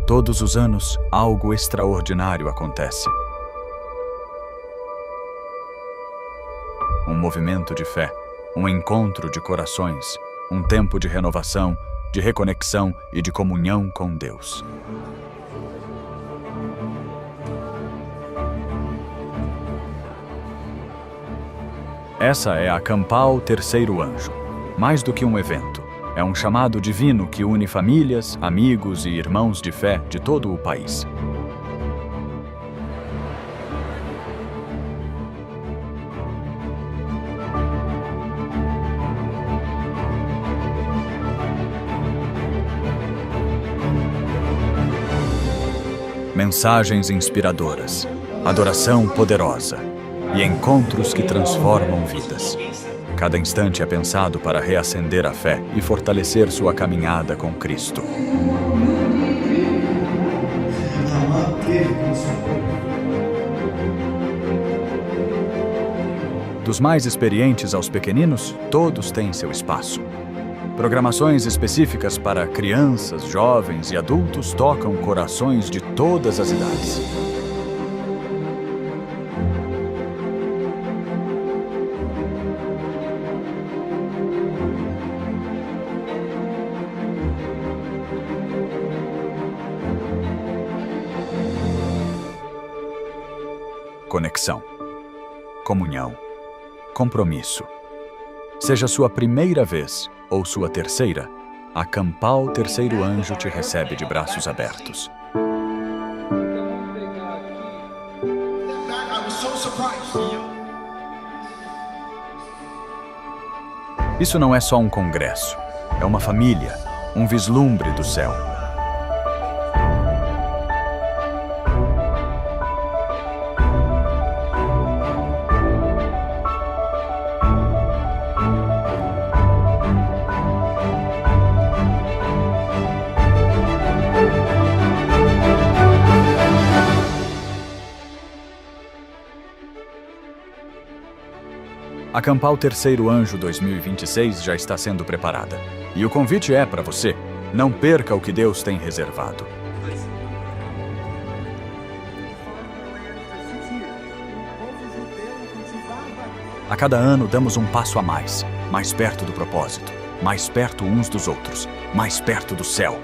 Todos os anos, algo extraordinário acontece. Um movimento de fé, um encontro de corações, um tempo de renovação, de reconexão e de comunhão com Deus. Essa é a Campal Terceiro Anjo. Mais do que um evento, é um chamado divino que une famílias, amigos e irmãos de fé de todo o país. Mensagens inspiradoras, adoração poderosa e encontros que transformam vidas. Cada instante é pensado para reacender a fé e fortalecer sua caminhada com Cristo. Dos mais experientes aos pequeninos, todos têm seu espaço. Programações específicas para crianças, jovens e adultos tocam corações de todas as idades. Conexão, comunhão, compromisso. Seja sua primeira vez ou sua terceira, a Campal Terceiro Anjo te recebe de braços abertos. Isso não é só um congresso, é uma família, um vislumbre do céu. A Campal Terceiro Anjo 2026 já está sendo preparada. E o convite é para você. Não perca o que Deus tem reservado. A cada ano damos um passo a mais perto do propósito, mais perto uns dos outros, mais perto do céu.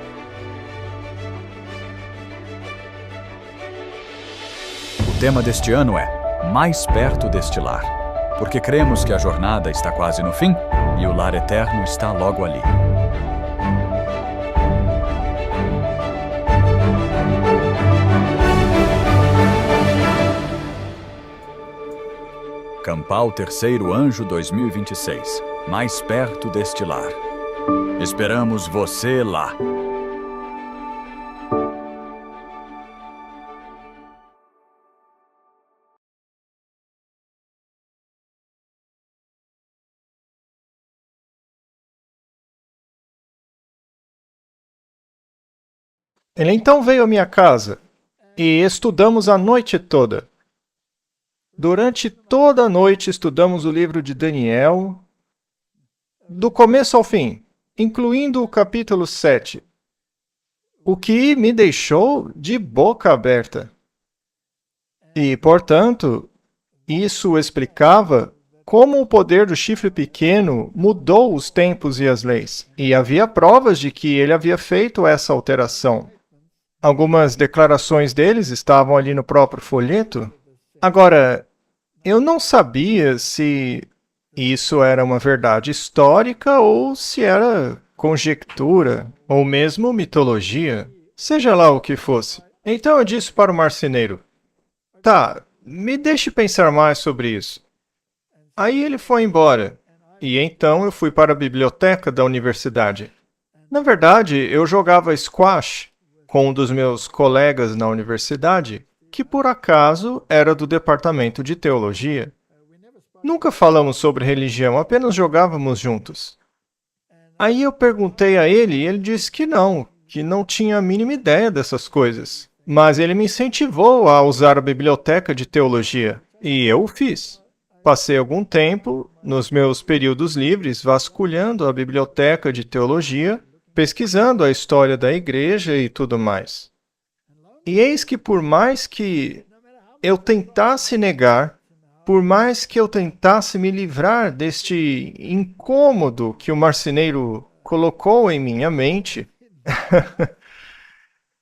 O tema deste ano é Mais Perto deste Lar. Porque cremos que a jornada está quase no fim e o lar eterno está logo ali. Campal Terceiro Anjo 2026. Mais perto deste lar. Esperamos você lá. Ele então veio à minha casa e estudamos a noite toda. Durante toda a noite estudamos o livro de Daniel, do começo ao fim, incluindo o capítulo 7, o que me deixou de boca aberta. E, portanto, isso explicava como o poder do chifre pequeno mudou os tempos e as leis. E havia provas de que ele havia feito essa alteração. Algumas declarações deles estavam ali no próprio folheto. Agora, eu não sabia se isso era uma verdade histórica ou se era conjectura ou mesmo mitologia, seja lá o que fosse. Então eu disse para o marceneiro, tá, me deixe pensar mais sobre isso. Aí ele foi embora, e então eu fui para a biblioteca da universidade. Na verdade, eu jogava squash com um dos meus colegas na universidade, que por acaso era do departamento de teologia. Nunca falamos sobre religião, apenas jogávamos juntos. Aí eu perguntei a ele e ele disse que não tinha a mínima ideia dessas coisas. Mas ele me incentivou a usar a biblioteca de teologia, e eu o fiz. Passei algum tempo, nos meus períodos livres, vasculhando a biblioteca de teologia, pesquisando a história da igreja e tudo mais. E eis que por mais que eu tentasse negar, por mais que eu tentasse me livrar deste incômodo que o marceneiro colocou em minha mente,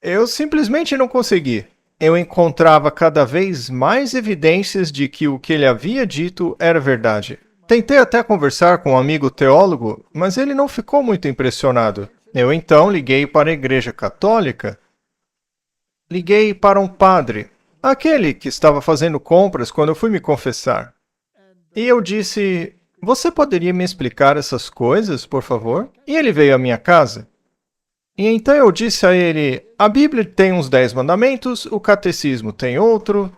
eu simplesmente não consegui. Eu encontrava cada vez mais evidências de que o que ele havia dito era verdade. Tentei até conversar com um amigo teólogo, mas ele não ficou muito impressionado. Eu então liguei para a Igreja Católica. Liguei para um padre, aquele que estava fazendo compras quando eu fui me confessar. E eu disse: "Você poderia me explicar essas coisas, por favor?" E ele veio à minha casa. E então eu disse a ele: "A Bíblia tem uns 10 mandamentos, o catecismo tem outro."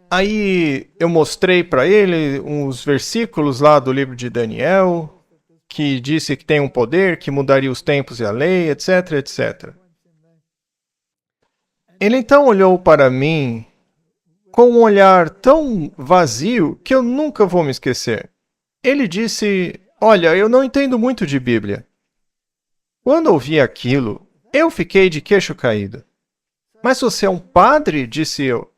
Aí eu mostrei para ele uns versículos lá do livro de Daniel, que disse que tem um poder que mudaria os tempos e a lei, etc, etc. Ele então olhou para mim com um olhar tão vazio que eu nunca vou me esquecer. Ele disse: "Olha, eu não entendo muito de Bíblia." Quando ouvi aquilo, eu fiquei de queixo caído. "Mas você é um padre?" disse eu.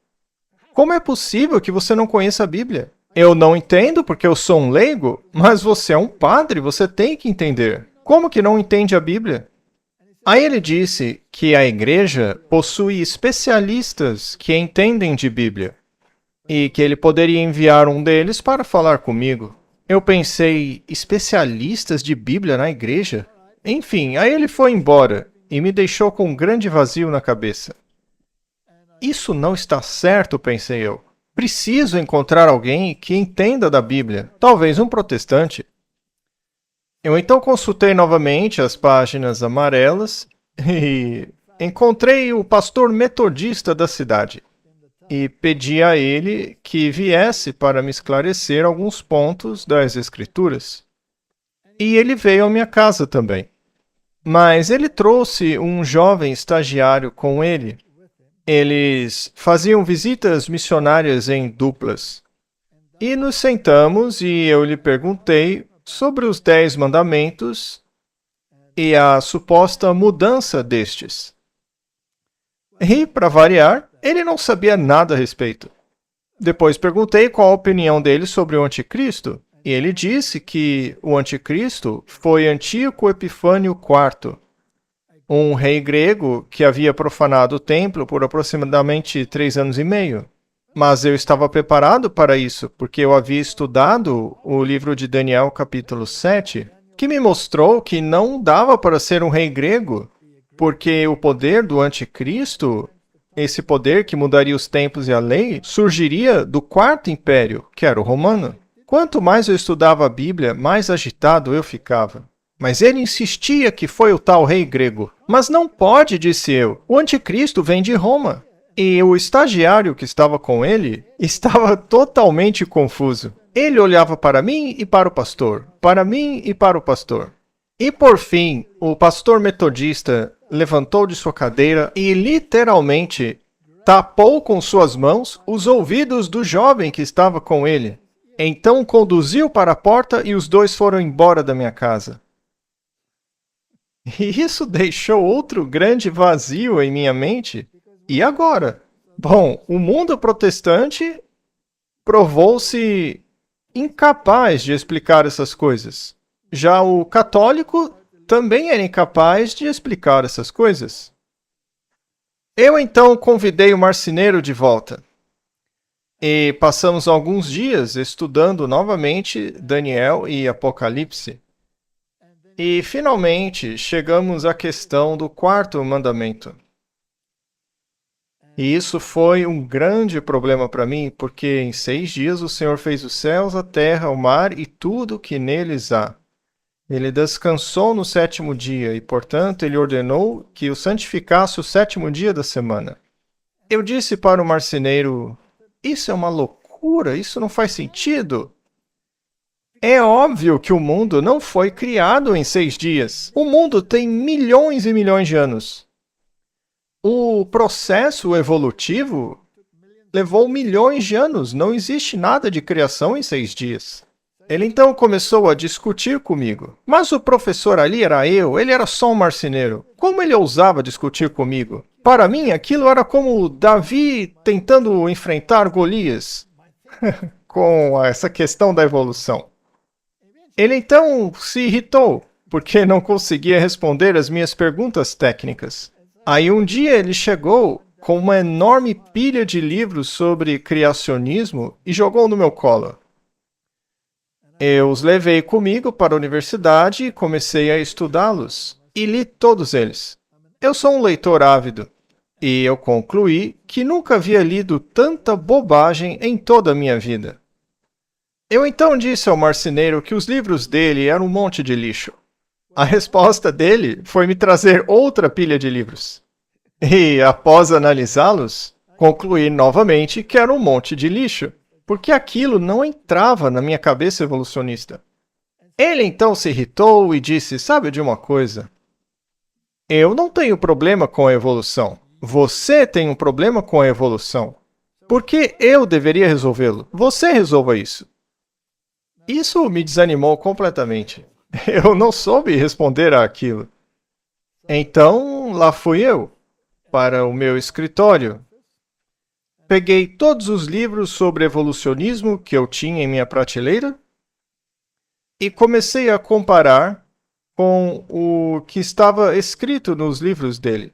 "Como é possível que você não conheça a Bíblia?" "Eu não entendo porque eu sou um leigo, mas você é um padre, você tem que entender. Como que não entende a Bíblia?" Aí ele disse que a igreja possui especialistas que entendem de Bíblia e que ele poderia enviar um deles para falar comigo. Eu pensei: especialistas de Bíblia na igreja? Enfim, aí ele foi embora e me deixou com um grande vazio na cabeça. Isso não está certo, pensei eu. Preciso encontrar alguém que entenda da Bíblia, talvez um protestante. Eu então consultei novamente as páginas amarelas e encontrei o pastor metodista da cidade e pedi a ele que viesse para me esclarecer alguns pontos das Escrituras. E ele veio à minha casa também. Mas ele trouxe um jovem estagiário com ele. Eles faziam visitas missionárias em duplas. E nos sentamos e eu lhe perguntei sobre os 10 mandamentos e a suposta mudança destes. E, para variar, ele não sabia nada a respeito. Depois perguntei qual a opinião dele sobre o anticristo, e ele disse que o anticristo foi Antíoco Epifânio IV, um rei grego que havia profanado o templo por aproximadamente 3 anos e meio. Mas eu estava preparado para isso, porque eu havia estudado o livro de Daniel, capítulo 7, que me mostrou que não dava para ser um rei grego, porque o poder do anticristo, esse poder que mudaria os tempos e a lei, surgiria do quarto império, que era o romano. Quanto mais eu estudava a Bíblia, mais agitado eu ficava. Mas ele insistia que foi o tal rei grego. "Mas não pode", disse eu. "O anticristo vem de Roma." E o estagiário que estava com ele estava totalmente confuso. Ele olhava para mim e para o pastor, para mim e para o pastor. E por fim, o pastor metodista levantou de sua cadeira e literalmente tapou com suas mãos os ouvidos do jovem que estava com ele. Então o conduziu para a porta e os dois foram embora da minha casa. E isso deixou outro grande vazio em minha mente. E agora? Bom, o mundo protestante provou-se incapaz de explicar essas coisas. Já o católico também era incapaz de explicar essas coisas. Eu então convidei o marceneiro de volta. E passamos alguns dias estudando novamente Daniel e Apocalipse. E finalmente chegamos à questão do 4º mandamento. E isso foi um grande problema para mim, porque em 6 dias o Senhor fez os céus, a terra, o mar e tudo que neles há. Ele descansou no 7º dia e, portanto, ele ordenou que o santificasse o 7º dia da semana. Eu disse para o marceneiro: "Isso é uma loucura, isso não faz sentido." É óbvio que o mundo não foi criado em 6 dias. O mundo tem milhões e milhões de anos. O processo evolutivo levou milhões de anos. Não existe nada de criação em 6 dias. Ele então começou a discutir comigo. Mas o professor ali era eu, ele era só um marceneiro. Como ele ousava discutir comigo? Para mim, aquilo era como Davi tentando enfrentar Golias com essa questão da evolução. Ele então se irritou, porque não conseguia responder as minhas perguntas técnicas. Aí um dia ele chegou com uma enorme pilha de livros sobre criacionismo e jogou no meu colo. Eu os levei comigo para a universidade e comecei a estudá-los, e li todos eles. Eu sou um leitor ávido, e eu concluí que nunca havia lido tanta bobagem em toda a minha vida. Eu então disse ao marceneiro que os livros dele eram um monte de lixo. A resposta dele foi me trazer outra pilha de livros. E, após analisá-los, concluí novamente que era um monte de lixo, porque aquilo não entrava na minha cabeça evolucionista. Ele então se irritou e disse: sabe de uma coisa? Eu não tenho problema com a evolução. Você tem um problema com a evolução. Por que eu deveria resolvê-lo? Você resolva isso. Isso me desanimou completamente. Eu não soube responder àquilo. Então, lá fui eu, para o meu escritório. Peguei todos os livros sobre evolucionismo que eu tinha em minha prateleira e comecei a comparar com o que estava escrito nos livros dele.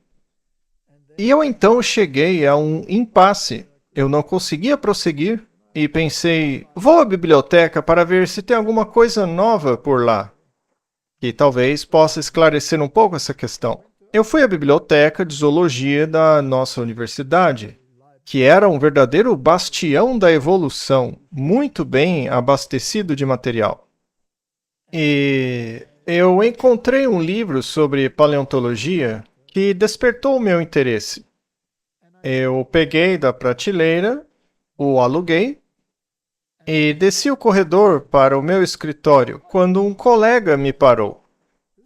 E eu então cheguei a um impasse. Eu não conseguia prosseguir e pensei, vou à biblioteca para ver se tem alguma coisa nova por lá, que talvez possa esclarecer um pouco essa questão. Eu fui à biblioteca de zoologia da nossa universidade, que era um verdadeiro bastião da evolução, muito bem abastecido de material. E eu encontrei um livro sobre paleontologia que despertou o meu interesse. Eu peguei da prateleira, o aluguei e desci o corredor para o meu escritório quando um colega me parou.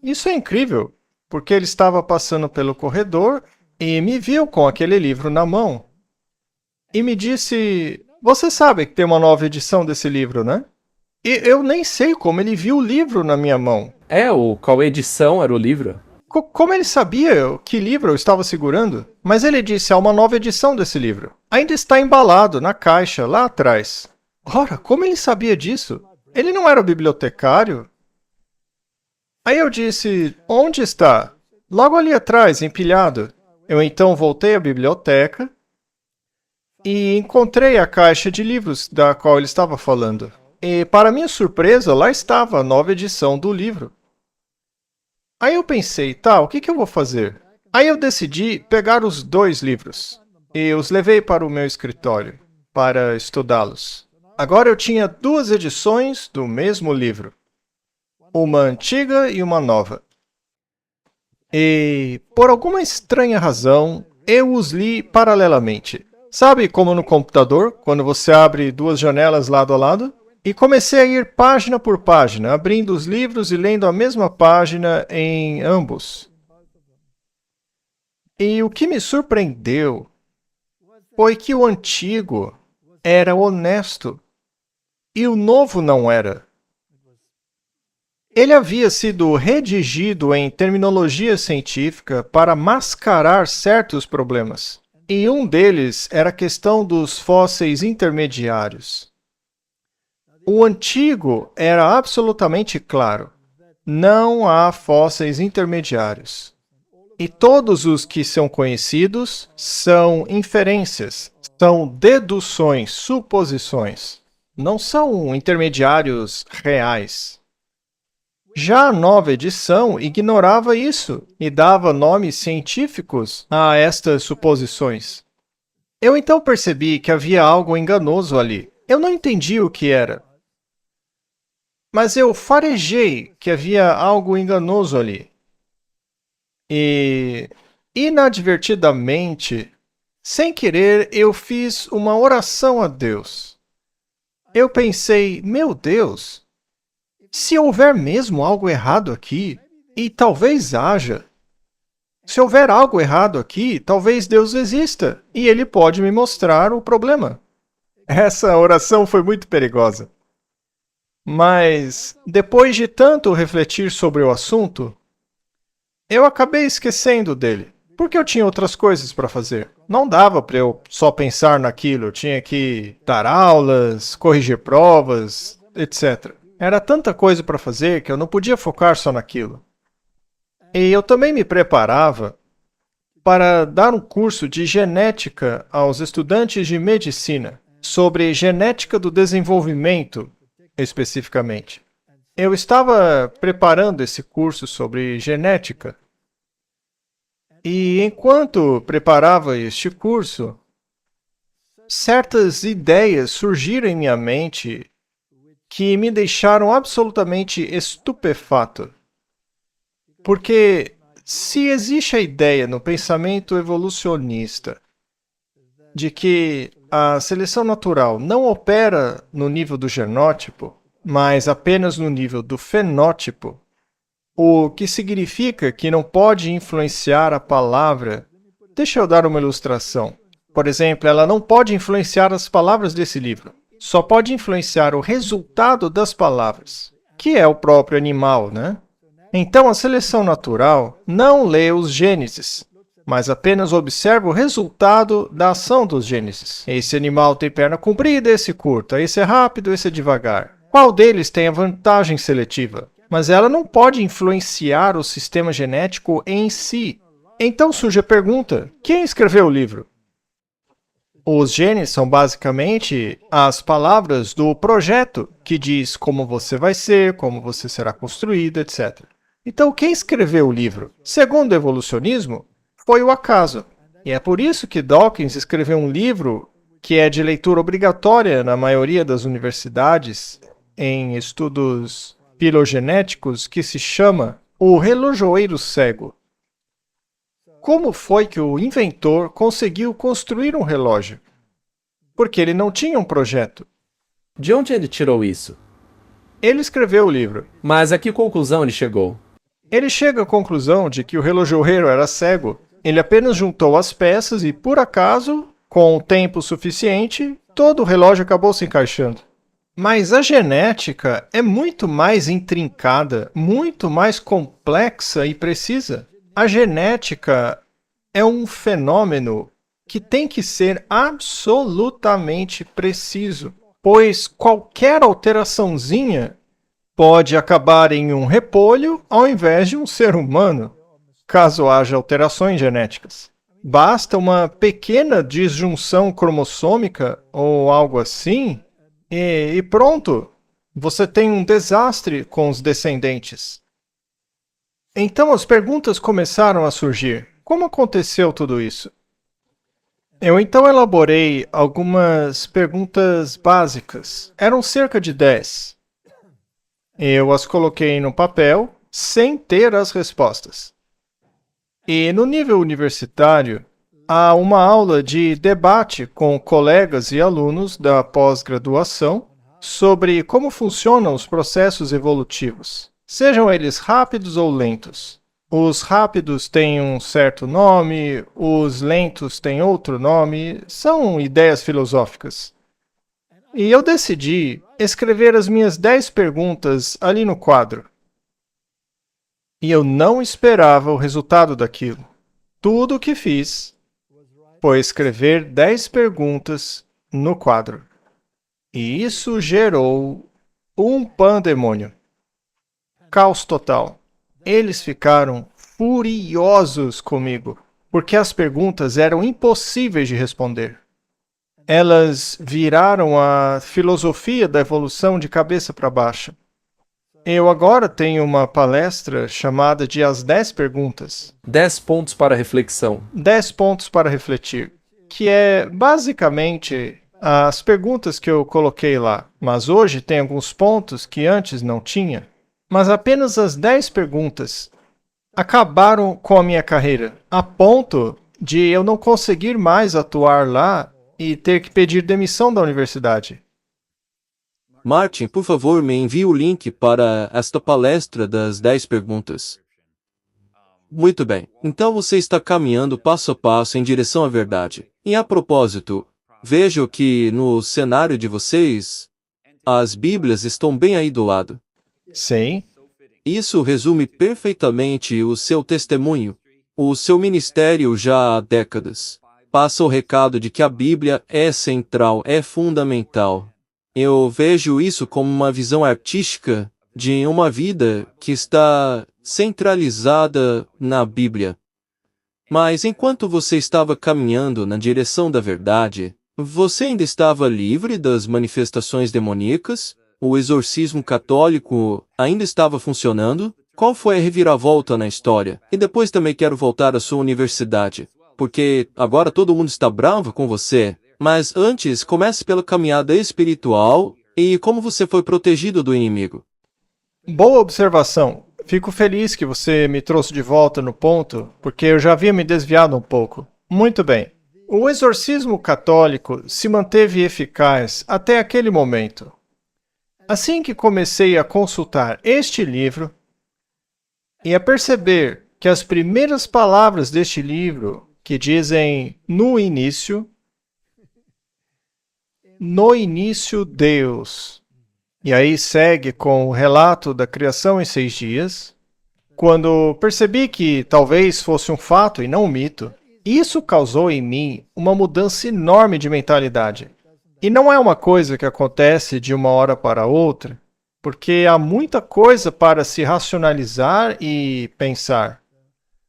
Isso é incrível, porque ele estava passando pelo corredor e me viu com aquele livro na mão. E me disse, você sabe que tem uma nova edição desse livro, né? E eu nem sei como ele viu o livro na minha mão. Qual edição era o livro? Como ele sabia que livro eu estava segurando? Mas ele disse, há uma nova edição desse livro. Ainda está embalado na caixa, lá atrás. Ora, como ele sabia disso? Ele não era bibliotecário? Aí eu disse, onde está? Logo ali atrás, empilhado. Eu então voltei à biblioteca e encontrei a caixa de livros da qual ele estava falando. E, para minha surpresa, lá estava a nova edição do livro. Aí eu pensei, tá, o que eu vou fazer? Aí eu decidi pegar os 2 livros e os levei para o meu escritório para estudá-los. Agora eu tinha 2 edições do mesmo livro, uma antiga e uma nova. E, por alguma estranha razão, eu os li paralelamente. Sabe como no computador, quando você abre 2 janelas lado a lado? E comecei a ir página por página, abrindo os livros e lendo a mesma página em ambos. E o que me surpreendeu foi que o antigo era honesto e o novo não era. Ele havia sido redigido em terminologia científica para mascarar certos problemas. E um deles era a questão dos fósseis intermediários. O antigo era absolutamente claro. Não há fósseis intermediários. E todos os que são conhecidos são inferências, são deduções, suposições. Não são intermediários reais. Já a nova edição ignorava isso e dava nomes científicos a estas suposições. Eu então percebi que havia algo enganoso ali. Eu não entendi o que era. Mas eu farejei que havia algo enganoso ali. E, inadvertidamente, sem querer, eu fiz uma oração a Deus. Eu pensei, meu Deus, se houver mesmo algo errado aqui, e talvez haja, se houver algo errado aqui, talvez Deus exista, e Ele pode me mostrar o problema. Essa oração foi muito perigosa. Mas, depois de tanto refletir sobre o assunto, eu acabei esquecendo dele. Porque eu tinha outras coisas para fazer. Não dava para eu só pensar naquilo. Eu tinha que dar aulas, corrigir provas, etc. Era tanta coisa para fazer que eu não podia focar só naquilo. E eu também me preparava para dar um curso de genética aos estudantes de medicina, sobre genética do desenvolvimento, especificamente. Eu estava preparando esse curso sobre genética. E enquanto preparava este curso, certas ideias surgiram em minha mente que me deixaram absolutamente estupefato. Porque se existe a ideia no pensamento evolucionista de que a seleção natural não opera no nível do genótipo, mas apenas no nível do fenótipo, o que significa que não pode influenciar a palavra. Deixa eu dar uma ilustração. Por exemplo, ela não pode influenciar as palavras desse livro. Só pode influenciar o resultado das palavras, que é o próprio animal, né? Então, a seleção natural não lê os gênesis, mas apenas observa o resultado da ação dos gênesis. Esse animal tem perna comprida, esse curta, esse é rápido, esse é devagar. Qual deles tem a vantagem seletiva? Mas ela não pode influenciar o sistema genético em si. Então surge a pergunta: quem escreveu o livro? Os genes são basicamente as palavras do projeto, que diz como você vai ser, como você será construído, etc. Então, quem escreveu o livro? Segundo o evolucionismo, foi o acaso. E é por isso que Dawkins escreveu um livro que é de leitura obrigatória na maioria das universidades em estudos filogenéticos, que se chama O Relojoeiro Cego. Como foi que o inventor conseguiu construir um relógio? Porque ele não tinha um projeto. De onde ele tirou isso? Ele escreveu o livro. Mas a que conclusão ele chegou? Ele chega à conclusão de que o relojoeiro era cego. Ele apenas juntou as peças e, por acaso, com o tempo suficiente, todo o relógio acabou se encaixando. Mas a genética é muito mais intrincada, muito mais complexa e precisa. A genética é um fenômeno que tem que ser absolutamente preciso, pois qualquer alteraçãozinha pode acabar em um repolho ao invés de um ser humano, caso haja alterações genéticas. Basta uma pequena disjunção cromossômica ou algo assim, e pronto, você tem um desastre com os descendentes. Então as perguntas começaram a surgir. Como aconteceu tudo isso? Eu então elaborei algumas perguntas básicas. Eram cerca de 10. Eu as coloquei no papel sem ter as respostas. E no nível universitário, há uma aula de debate com colegas e alunos da pós-graduação sobre como funcionam os processos evolutivos, sejam eles rápidos ou lentos. Os rápidos têm um certo nome, os lentos têm outro nome, são ideias filosóficas. E eu decidi escrever as minhas 10 perguntas ali no quadro. E eu não esperava o resultado daquilo. Tudo o que fiz foi escrever 10 perguntas no quadro. E isso gerou um pandemônio. Caos total. Eles ficaram furiosos comigo, porque as perguntas eram impossíveis de responder. Elas viraram a filosofia da evolução de cabeça para baixo. Eu agora tenho uma palestra chamada de As 10 Perguntas. 10 pontos para reflexão. 10 pontos para refletir, que é basicamente as perguntas que eu coloquei lá. Mas hoje tem alguns pontos que antes não tinha. Mas apenas as 10 perguntas acabaram com a minha carreira, a ponto de eu não conseguir mais atuar lá e ter que pedir demissão da universidade. Martin, por favor, me envie o link para esta palestra das 10 perguntas. Muito bem. Então você está caminhando passo a passo em direção à verdade. E a propósito, vejo que no cenário de vocês, as Bíblias estão bem aí do lado. Sim. Isso resume perfeitamente o seu testemunho. o seu ministério já há décadas passa o recado de que a Bíblia é central, é fundamental. Eu vejo isso como uma visão artística de uma vida que está centralizada na Bíblia. Mas enquanto você estava caminhando na direção da verdade, você ainda estava livre das manifestações demoníacas? O exorcismo católico ainda estava funcionando? Qual foi a reviravolta na história? E depois também quero voltar à sua universidade, porque agora todo mundo está bravo com você. Mas antes, comece pela caminhada espiritual e como você foi protegido do inimigo. Boa observação. Fico feliz que você me trouxe de volta no ponto, porque eu já havia me desviado um pouco. Muito bem. O exorcismo católico se manteve eficaz até aquele momento. Assim que comecei a consultar este livro e a perceber que as primeiras palavras deste livro, que dizem no início Deus, e aí segue com o relato da criação em 6 dias, quando percebi que talvez fosse um fato e não um mito, isso causou em mim uma mudança enorme de mentalidade. E não é uma coisa que acontece de uma hora para outra, porque há muita coisa para se racionalizar e pensar,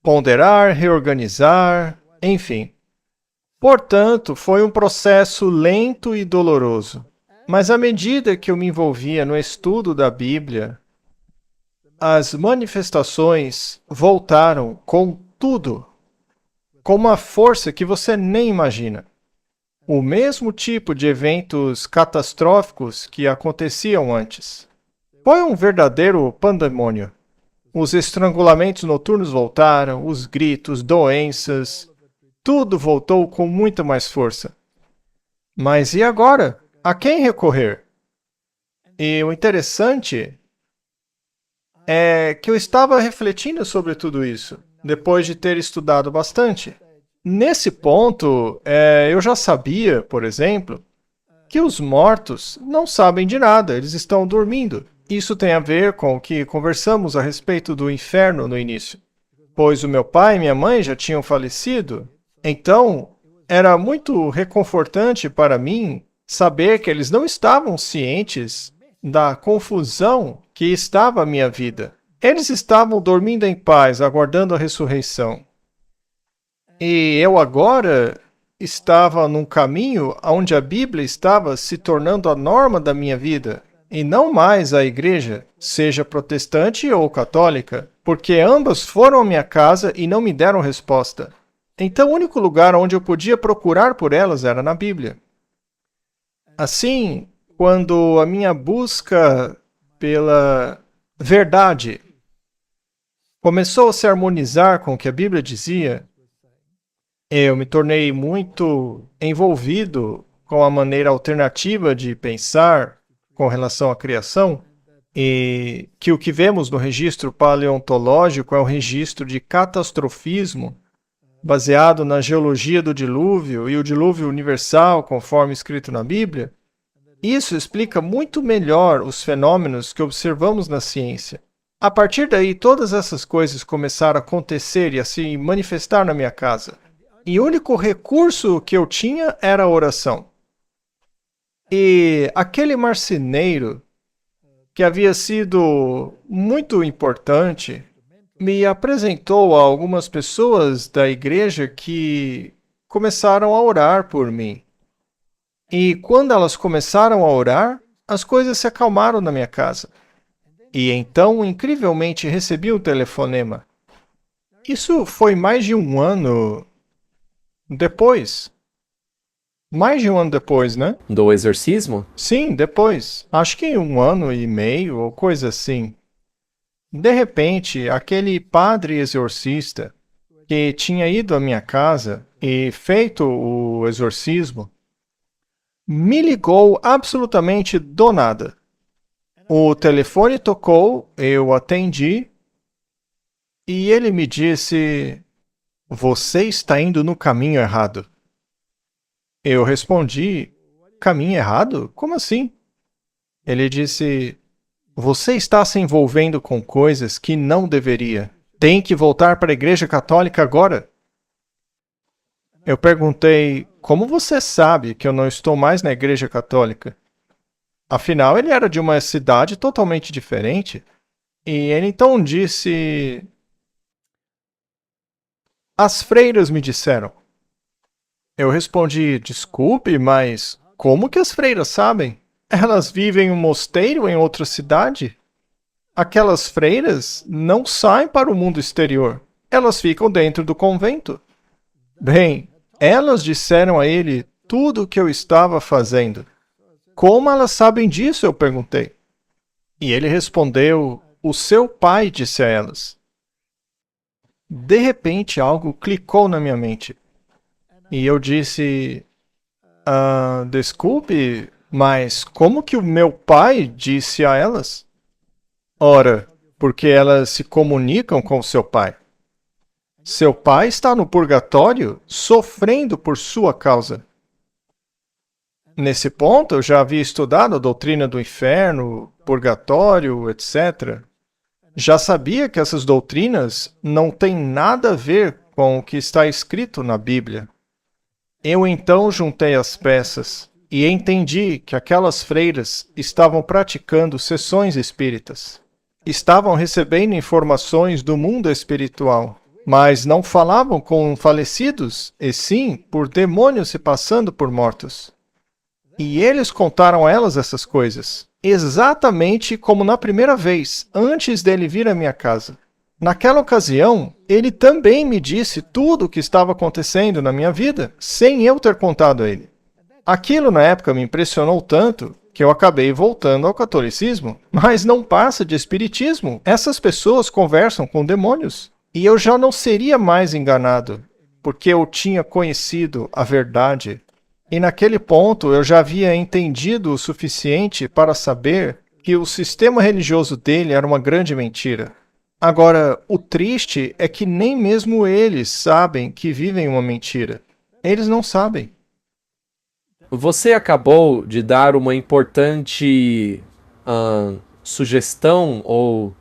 ponderar, reorganizar, enfim. Portanto, foi um processo lento e doloroso. Mas à medida que eu me envolvia no estudo da Bíblia, as manifestações voltaram com tudo, com uma força que você nem imagina. O mesmo tipo de eventos catastróficos que aconteciam antes. Foi um verdadeiro pandemônio. Os estrangulamentos noturnos voltaram, os gritos, doenças, tudo voltou com muita mais força. Mas e agora? A quem recorrer? E o interessante é que eu estava refletindo sobre tudo isso, depois de ter estudado bastante. Nesse ponto, eu já sabia, por exemplo, que os mortos não sabem de nada, eles estão dormindo. Isso tem a ver com o que conversamos a respeito do inferno no início. Pois o meu pai e minha mãe já tinham falecido, então era muito reconfortante para mim saber que eles não estavam cientes da confusão que estava a minha vida. Eles estavam dormindo em paz, aguardando a ressurreição. E eu agora estava num caminho onde a Bíblia estava se tornando a norma da minha vida, e não mais a igreja, seja protestante ou católica, porque ambas foram à minha casa e não me deram resposta. Então o único lugar onde eu podia procurar por elas era na Bíblia. Assim, quando a minha busca pela verdade começou a se harmonizar com o que a Bíblia dizia, eu me tornei muito envolvido com a maneira alternativa de pensar com relação à criação, e que o que vemos no registro paleontológico é um registro de catastrofismo, baseado na geologia do dilúvio e o dilúvio universal, conforme escrito na Bíblia. Isso explica muito melhor os fenômenos que observamos na ciência. A partir daí, todas essas coisas começaram a acontecer e a se manifestar na minha casa. E o único recurso que eu tinha era a oração. E aquele marceneiro, que havia sido muito importante, me apresentou a algumas pessoas da igreja que começaram a orar por mim. E quando elas começaram a orar, as coisas se acalmaram na minha casa. E então, incrivelmente, recebi um telefonema. Isso foi mais de um ano depois. Mais de um ano depois, né? Do exorcismo? Sim, depois. Acho que 1 ano e meio ou coisa assim. De repente, aquele padre exorcista que tinha ido à minha casa e feito o exorcismo me ligou absolutamente do nada. O telefone tocou, eu atendi e ele me disse: "Você está indo no caminho errado." Eu respondi: "Caminho errado? Como assim?" Ele disse: "Você está se envolvendo com coisas que não deveria. tem que voltar para a Igreja Católica agora? Eu perguntei, como você sabe que eu não estou mais na Igreja Católica? Afinal, ele era de uma cidade totalmente diferente. E ele então disse, as freiras me disseram. Eu respondi, desculpe, mas como que as freiras sabem? Elas vivem em um mosteiro em outra cidade? Aquelas freiras não saem para o mundo exterior. Elas ficam dentro do convento. Bem, elas disseram a ele tudo o que eu estava fazendo. Como elas sabem disso? Eu perguntei. E ele respondeu, o seu pai disse a elas. De repente, algo clicou na minha mente. E eu disse, desculpe, mas como que o meu pai disse a elas? Ora, porque elas se comunicam com seu pai. Seu pai está no purgatório, sofrendo por sua causa. Nesse ponto, eu já havia estudado a doutrina do inferno, purgatório, etc. Já sabia que essas doutrinas não têm nada a ver com o que está escrito na Bíblia. Eu então juntei as peças e entendi que aquelas freiras estavam praticando sessões espíritas. Estavam recebendo informações do mundo espiritual, mas não falavam com falecidos, e sim por demônios se passando por mortos. E eles contaram a elas essas coisas, exatamente como na primeira vez, antes dele vir à minha casa. Naquela ocasião, ele também me disse tudo o que estava acontecendo na minha vida, sem eu ter contado a ele. Aquilo na época me impressionou tanto que eu acabei voltando ao catolicismo, mas não passa de espiritismo. Essas pessoas conversam com demônios. E eu já não seria mais enganado, porque eu tinha conhecido a verdade. E naquele ponto eu já havia entendido o suficiente para saber que o sistema religioso dele era uma grande mentira. Agora, o triste é que nem mesmo eles sabem que vivem uma mentira. Eles não sabem. Você acabou de dar uma importante sugestão ou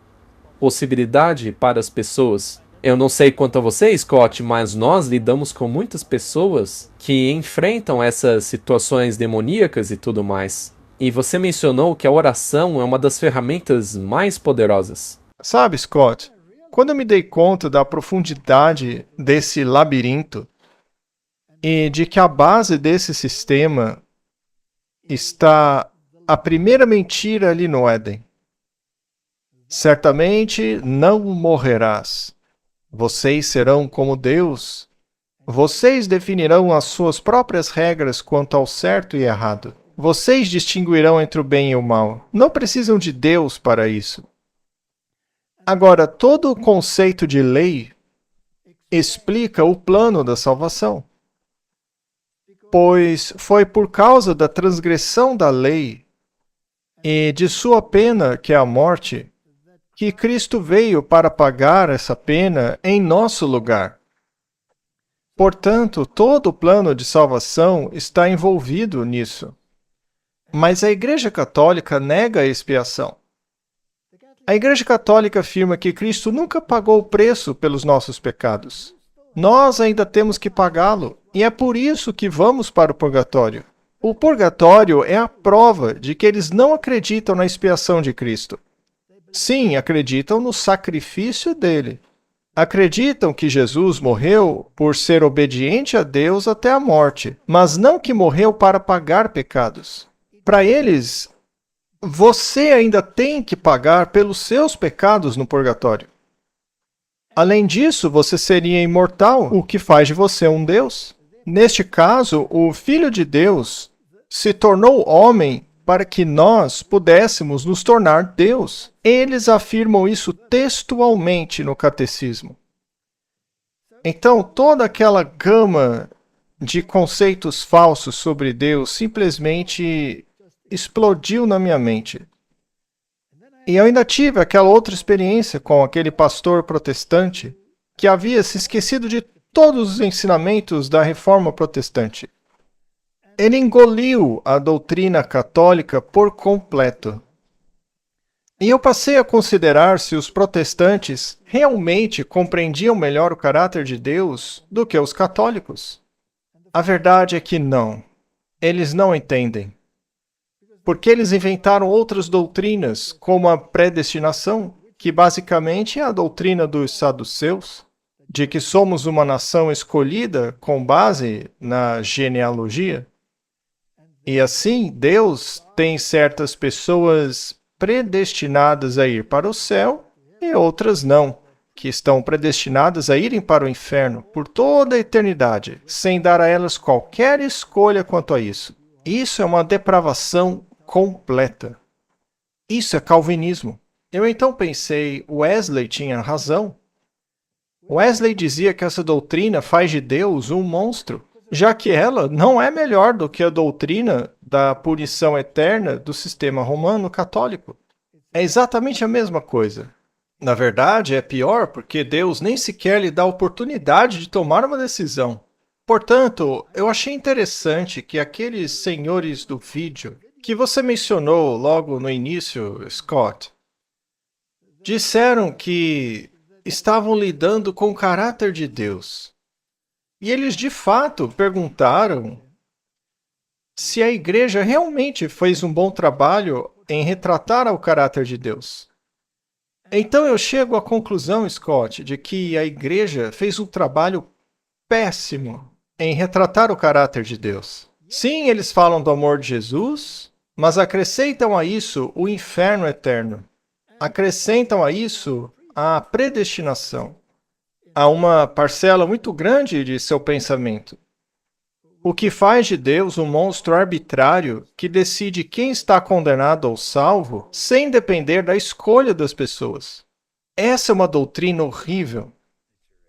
possibilidade para as pessoas. Eu não sei quanto a você, Scott, mas nós lidamos com muitas pessoas que enfrentam essas situações demoníacas e tudo mais. E você mencionou que a oração é uma das ferramentas mais poderosas. Sabe, Scott, quando eu me dei conta da profundidade desse labirinto e de que a base desse sistema está a primeira mentira ali no Éden. Certamente não morrerás. Vocês serão como Deus. Vocês definirão as suas próprias regras quanto ao certo e errado. Vocês distinguirão entre o bem e o mal. Não precisam de Deus para isso. Agora, todo o conceito de lei explica o plano da salvação. Pois foi por causa da transgressão da lei e de sua pena, que é a morte, que Cristo veio para pagar essa pena em nosso lugar. Portanto, todo o plano de salvação está envolvido nisso. Mas a Igreja Católica nega a expiação. A Igreja Católica afirma que Cristo nunca pagou o preço pelos nossos pecados. Nós ainda temos que pagá-lo, e é por isso que vamos para o purgatório. O purgatório é a prova de que eles não acreditam na expiação de Cristo. Sim, acreditam no sacrifício dele. Acreditam que Jesus morreu por ser obediente a Deus até a morte, mas não que morreu para pagar pecados. Para eles, você ainda tem que pagar pelos seus pecados no purgatório. Além disso, você seria imortal, o que faz de você um Deus. Neste caso, o Filho de Deus se tornou homem para que nós pudéssemos nos tornar Deus. Eles afirmam isso textualmente no catecismo. Então, toda aquela gama de conceitos falsos sobre Deus simplesmente explodiu na minha mente. E eu ainda tive aquela outra experiência com aquele pastor protestante que havia se esquecido de todos os ensinamentos da Reforma Protestante. Ele engoliu a doutrina católica por completo. E eu passei a considerar se os protestantes realmente compreendiam melhor o caráter de Deus do que os católicos. A verdade é que não. Eles não entendem. Porque eles inventaram outras doutrinas, como a predestinação, que basicamente é a doutrina dos saduceus, de que somos uma nação escolhida com base na genealogia. E assim, Deus tem certas pessoas predestinadas a ir para o céu e outras não, que estão predestinadas a irem para o inferno por toda a eternidade, sem dar a elas qualquer escolha quanto a isso. Isso é uma depravação completa. Isso é calvinismo. Eu então pensei, Wesley tinha razão. Wesley dizia que essa doutrina faz de Deus um monstro, já que ela não é melhor do que a doutrina da punição eterna do sistema romano católico. É exatamente a mesma coisa. Na verdade, é pior porque Deus nem sequer lhe dá a oportunidade de tomar uma decisão. Portanto, eu achei interessante que aqueles senhores do vídeo que você mencionou logo no início, Scott, disseram que estavam lidando com o caráter de Deus. E eles de fato perguntaram se a igreja realmente fez um bom trabalho em retratar o caráter de Deus. Então eu chego à conclusão, Scott, de que a igreja fez um trabalho péssimo em retratar o caráter de Deus. Sim, eles falam do amor de Jesus, mas acrescentam a isso o inferno eterno. Acrescentam a isso a predestinação. Há uma parcela muito grande de seu pensamento. O que faz de Deus um monstro arbitrário que decide quem está condenado ou salvo sem depender da escolha das pessoas. Essa é uma doutrina horrível.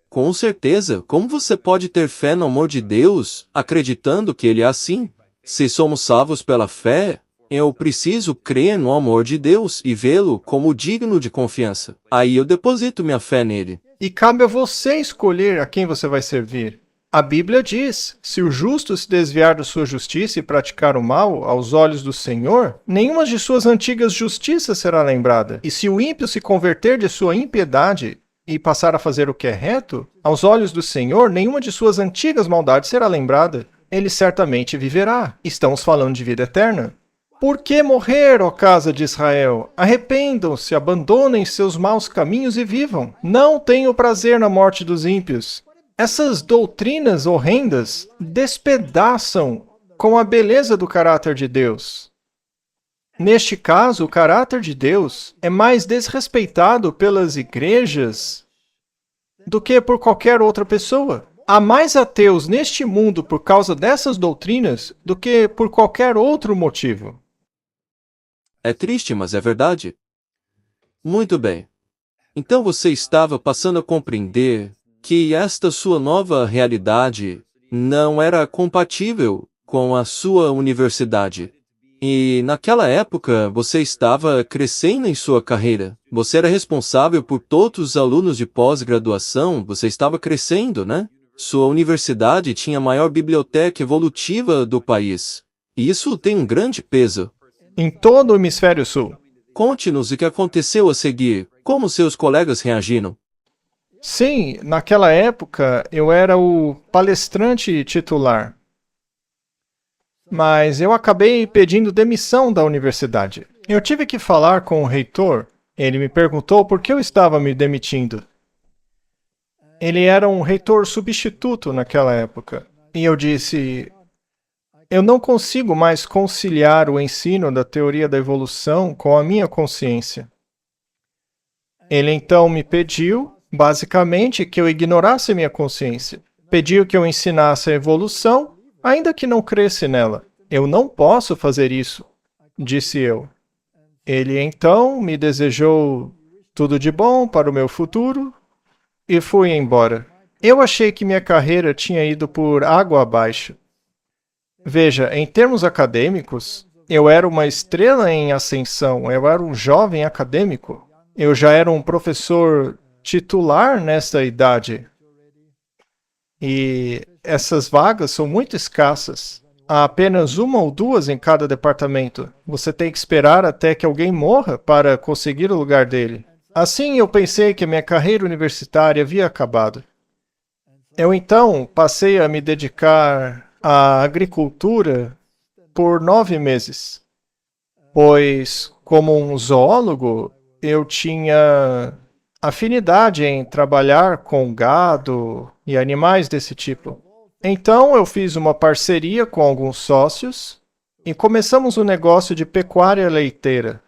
Com certeza, como você pode ter fé no amor de Deus, acreditando que Ele é assim? Se somos salvos pela fé, eu preciso crer no amor de Deus e vê-lo como digno de confiança. Aí eu deposito minha fé nele. E cabe a você escolher a quem você vai servir. A Bíblia diz, se o justo se desviar da sua justiça e praticar o mal aos olhos do Senhor, nenhuma de suas antigas justiças será lembrada. E se o ímpio se converter de sua impiedade e passar a fazer o que é reto, aos olhos do Senhor, nenhuma de suas antigas maldades será lembrada. Ele certamente viverá. Estamos falando de vida eterna. Por que morrer, ó casa de Israel? Arrependam-se, abandonem seus maus caminhos e vivam. Não tenho prazer na morte dos ímpios. Essas doutrinas horrendas despedaçam com a beleza do caráter de Deus. Neste caso, o caráter de Deus é mais desrespeitado pelas igrejas do que por qualquer outra pessoa. Há mais ateus neste mundo por causa dessas doutrinas do que por qualquer outro motivo. É triste, mas é verdade. Muito bem. Então você estava passando a compreender que esta sua nova realidade não era compatível com a sua universidade. E naquela época você estava crescendo em sua carreira. Você era responsável por todos os alunos de pós-graduação, você estava crescendo, né? Sua universidade tinha a maior biblioteca evolutiva do país. E isso tem um grande peso. Em todo o hemisfério sul. Conte-nos o que aconteceu a seguir, como seus colegas reagiram. Sim, naquela época eu era o palestrante titular. Mas eu acabei pedindo demissão da universidade. Eu tive que falar com o reitor. Ele me perguntou por que eu estava me demitindo. Ele era um reitor substituto naquela época. E eu disse: eu não consigo mais conciliar o ensino da teoria da evolução com a minha consciência. Ele então me pediu, basicamente, que eu ignorasse minha consciência. Pediu que eu ensinasse a evolução, ainda que não cresce nela. Eu não posso fazer isso, disse eu. Ele então me desejou tudo de bom para o meu futuro e fui embora. Eu achei que minha carreira tinha ido por água abaixo. Veja, em termos acadêmicos, eu era uma estrela em ascensão, eu era um jovem acadêmico. Eu já era um professor titular nessa idade. E essas vagas são muito escassas. Há apenas uma ou duas em cada departamento. Você tem que esperar até que alguém morra para conseguir o lugar dele. Assim, eu pensei que minha carreira universitária havia acabado. Eu então passei a me dedicar à agricultura por 9 meses, pois, como um zoólogo, eu tinha afinidade em trabalhar com gado e animais desse tipo. Então, eu fiz uma parceria com alguns sócios e começamos um negócio de pecuária leiteira.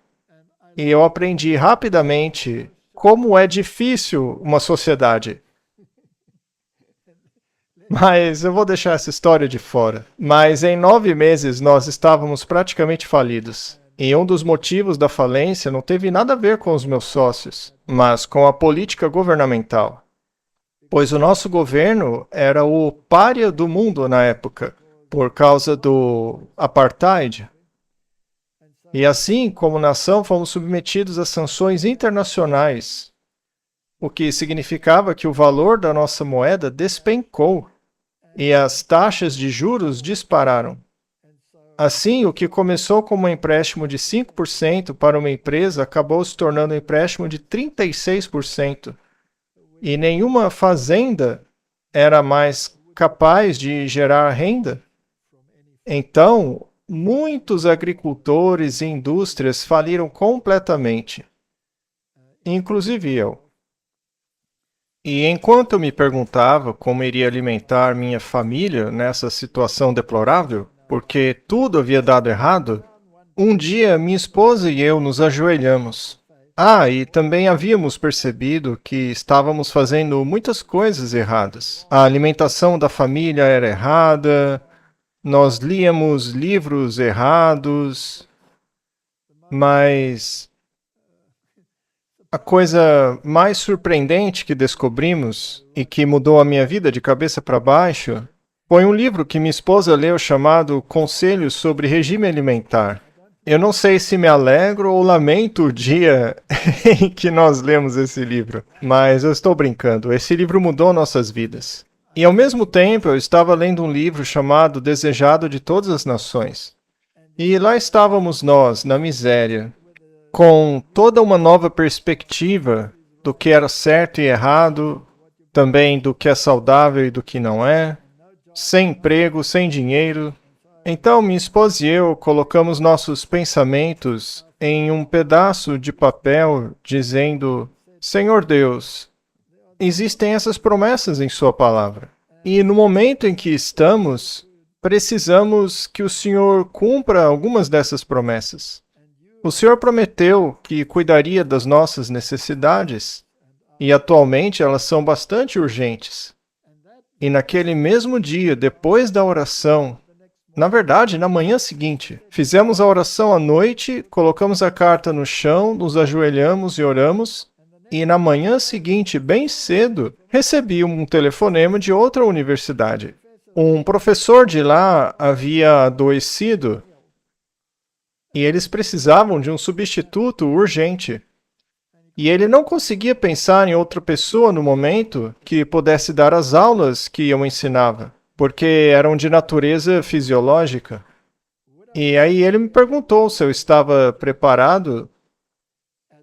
E eu aprendi rapidamente como é difícil uma sociedade. Mas eu vou deixar essa história de fora. Mas em 9 meses nós estávamos praticamente falidos. E um dos motivos da falência não teve nada a ver com os meus sócios, mas com a política governamental. Pois o nosso governo era o pária do mundo na época, por causa do apartheid. E assim, como nação, fomos submetidos a sanções internacionais, o que significava que o valor da nossa moeda despencou e as taxas de juros dispararam. Assim, o que começou como um empréstimo de 5% para uma empresa acabou se tornando um empréstimo de 36%. E nenhuma fazenda era mais capaz de gerar renda. Então, muitos agricultores e indústrias faliram completamente, inclusive eu. E enquanto eu me perguntava como iria alimentar minha família nessa situação deplorável, porque tudo havia dado errado, um dia minha esposa e eu nos ajoelhamos. E também havíamos percebido que estávamos fazendo muitas coisas erradas. A alimentação da família era errada, nós líamos livros errados, mas a coisa mais surpreendente que descobrimos e que mudou a minha vida de cabeça para baixo foi um livro que minha esposa leu chamado Conselhos sobre Regime Alimentar. Eu não sei se me alegro ou lamento o dia em que nós lemos esse livro, mas eu estou brincando, esse livro mudou nossas vidas. E ao mesmo tempo eu estava lendo um livro chamado Desejado de Todas as Nações. E lá estávamos nós, na miséria, com toda uma nova perspectiva do que era certo e errado, também do que é saudável e do que não é, sem emprego, sem dinheiro. Então, minha esposa e eu colocamos nossos pensamentos em um pedaço de papel dizendo: Senhor Deus, existem essas promessas em sua palavra. E no momento em que estamos, precisamos que o Senhor cumpra algumas dessas promessas. O Senhor prometeu que cuidaria das nossas necessidades, e atualmente elas são bastante urgentes. E naquele mesmo dia, depois da oração, na verdade, na manhã seguinte, fizemos a oração à noite, colocamos a carta no chão, nos ajoelhamos e oramos, e na manhã seguinte, bem cedo, recebi um telefonema de outra universidade. Um professor de lá havia adoecido e eles precisavam de um substituto urgente. E ele não conseguia pensar em outra pessoa no momento que pudesse dar as aulas que eu ensinava, porque eram de natureza fisiológica. E aí ele me perguntou se eu estava preparado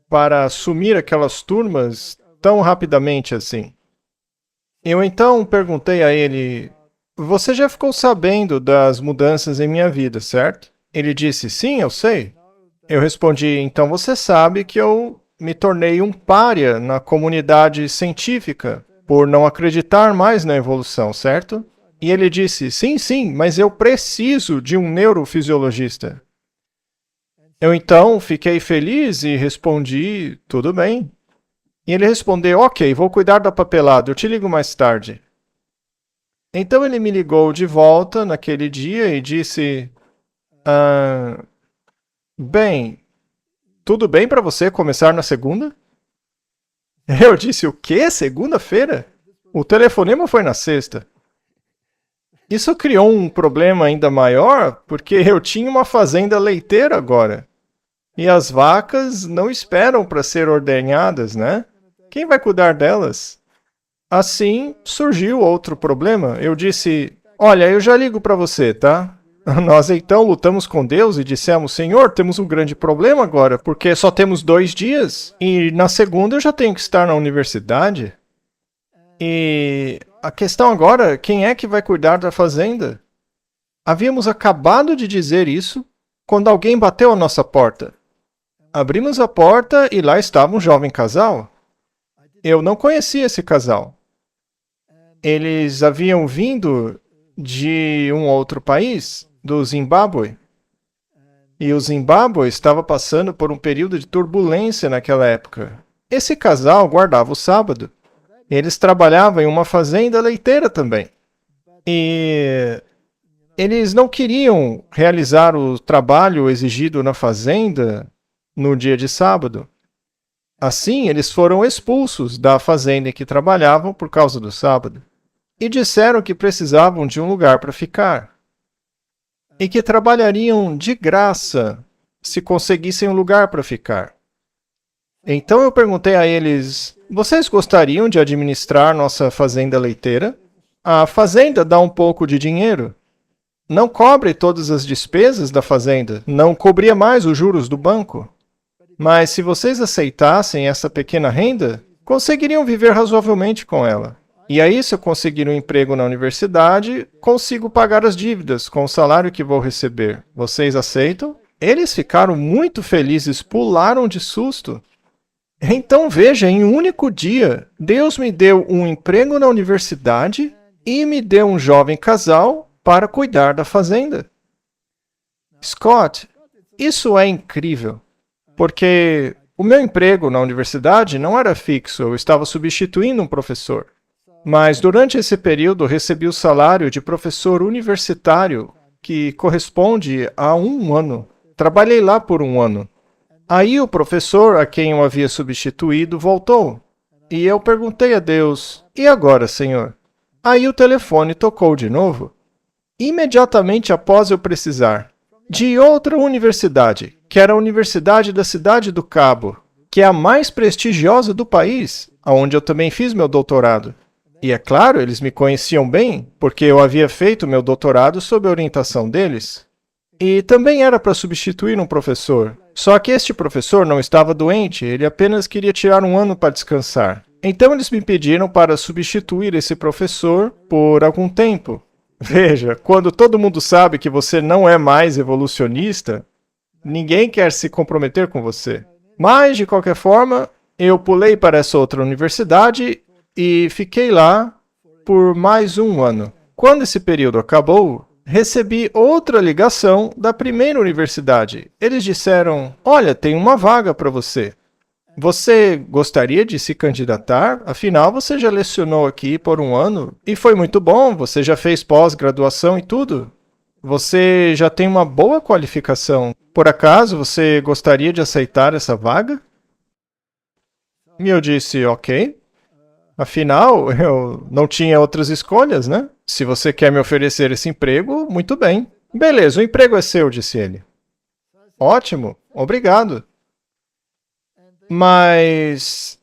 para assumir aquelas turmas tão rapidamente assim. Eu então perguntei a ele: você já ficou sabendo das mudanças em minha vida, certo? Ele disse: sim, eu sei. Eu respondi: então você sabe que eu me tornei um pária na comunidade científica por não acreditar mais na evolução, certo? E ele disse: sim, mas eu preciso de um neurofisiologista. Eu então fiquei feliz e respondi: tudo bem. E ele respondeu: ok, vou cuidar da papelada, eu te ligo mais tarde. Então ele me ligou de volta naquele dia e disse: bem, tudo bem para você começar na segunda? Eu disse: o quê? Segunda-feira? O telefonema foi na sexta. Isso criou um problema ainda maior, porque eu tinha uma fazenda leiteira agora. E as vacas não esperam para ser ordenhadas, né? Quem vai cuidar delas? Assim, surgiu outro problema. Eu disse: olha, eu já ligo para você, tá? Nós então lutamos com Deus e dissemos, Senhor, temos um grande problema agora, porque só temos 2 dias e na segunda eu já tenho que estar na universidade. E a questão agora, quem é que vai cuidar da fazenda? Havíamos acabado de dizer isso quando alguém bateu à nossa porta. Abrimos a porta e lá estava um jovem casal. Eu não conhecia esse casal. Eles haviam vindo de um outro país, do Zimbábue. E o Zimbábue estava passando por um período de turbulência naquela época. Esse casal guardava o sábado. Eles trabalhavam em uma fazenda leiteira também. E eles não queriam realizar o trabalho exigido na fazenda no dia de sábado. Assim, eles foram expulsos da fazenda em que trabalhavam por causa do sábado. E disseram que precisavam de um lugar para ficar. E que trabalhariam de graça se conseguissem um lugar para ficar. Então eu perguntei a eles, vocês gostariam de administrar nossa fazenda leiteira? A fazenda dá um pouco de dinheiro. Não cobre todas as despesas da fazenda, não cobria mais os juros do banco. Mas se vocês aceitassem essa pequena renda, conseguiriam viver razoavelmente com ela. E aí, se eu conseguir um emprego na universidade, consigo pagar as dívidas com o salário que vou receber. Vocês aceitam? Eles ficaram muito felizes, pularam de susto. Então veja, em um único dia, Deus me deu um emprego na universidade e me deu um jovem casal para cuidar da fazenda. Scott, isso é incrível, porque o meu emprego na universidade não era fixo, eu estava substituindo um professor. Mas durante esse período recebi o salário de professor universitário, que corresponde a 1 ano. Trabalhei lá por 1 ano. Aí o professor a quem eu havia substituído voltou. E eu perguntei a Deus, e agora, Senhor? Aí o telefone tocou de novo. Imediatamente após eu precisar de outra universidade, que era a Universidade da Cidade do Cabo, que é a mais prestigiosa do país, onde eu também fiz meu doutorado. E é claro, eles me conheciam bem, porque eu havia feito meu doutorado sob a orientação deles. E também era para substituir um professor. Só que este professor não estava doente, ele apenas queria tirar 1 ano para descansar. Então eles me pediram para substituir esse professor por algum tempo. Veja, quando todo mundo sabe que você não é mais evolucionista, ninguém quer se comprometer com você. Mas, de qualquer forma, eu pulei para essa outra universidade e fiquei lá por mais 1 ano. Quando esse período acabou, recebi outra ligação da primeira universidade. Eles disseram, olha, tem uma vaga para você. Você gostaria de se candidatar? Afinal, você já lecionou aqui por 1 ano e foi muito bom, você já fez pós-graduação e tudo. Você já tem uma boa qualificação. Por acaso, você gostaria de aceitar essa vaga? E eu disse, ok. Afinal, eu não tinha outras escolhas, né? Se você quer me oferecer esse emprego, muito bem. Beleza, o emprego é seu, disse ele. Ótimo, obrigado. Mas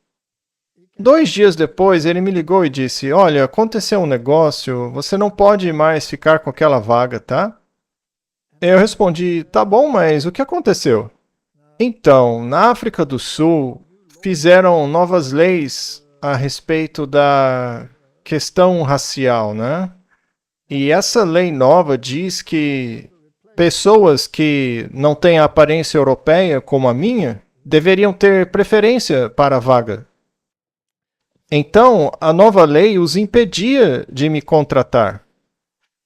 2 dias depois, ele me ligou e disse, olha, aconteceu um negócio, você não pode mais ficar com aquela vaga, tá? Eu respondi, tá bom, mas o que aconteceu? Então, na África do Sul, fizeram novas leis a respeito da questão racial, né? E essa lei nova diz que pessoas que não têm a aparência europeia como a minha deveriam ter preferência para a vaga. Então, a nova lei os impedia de me contratar.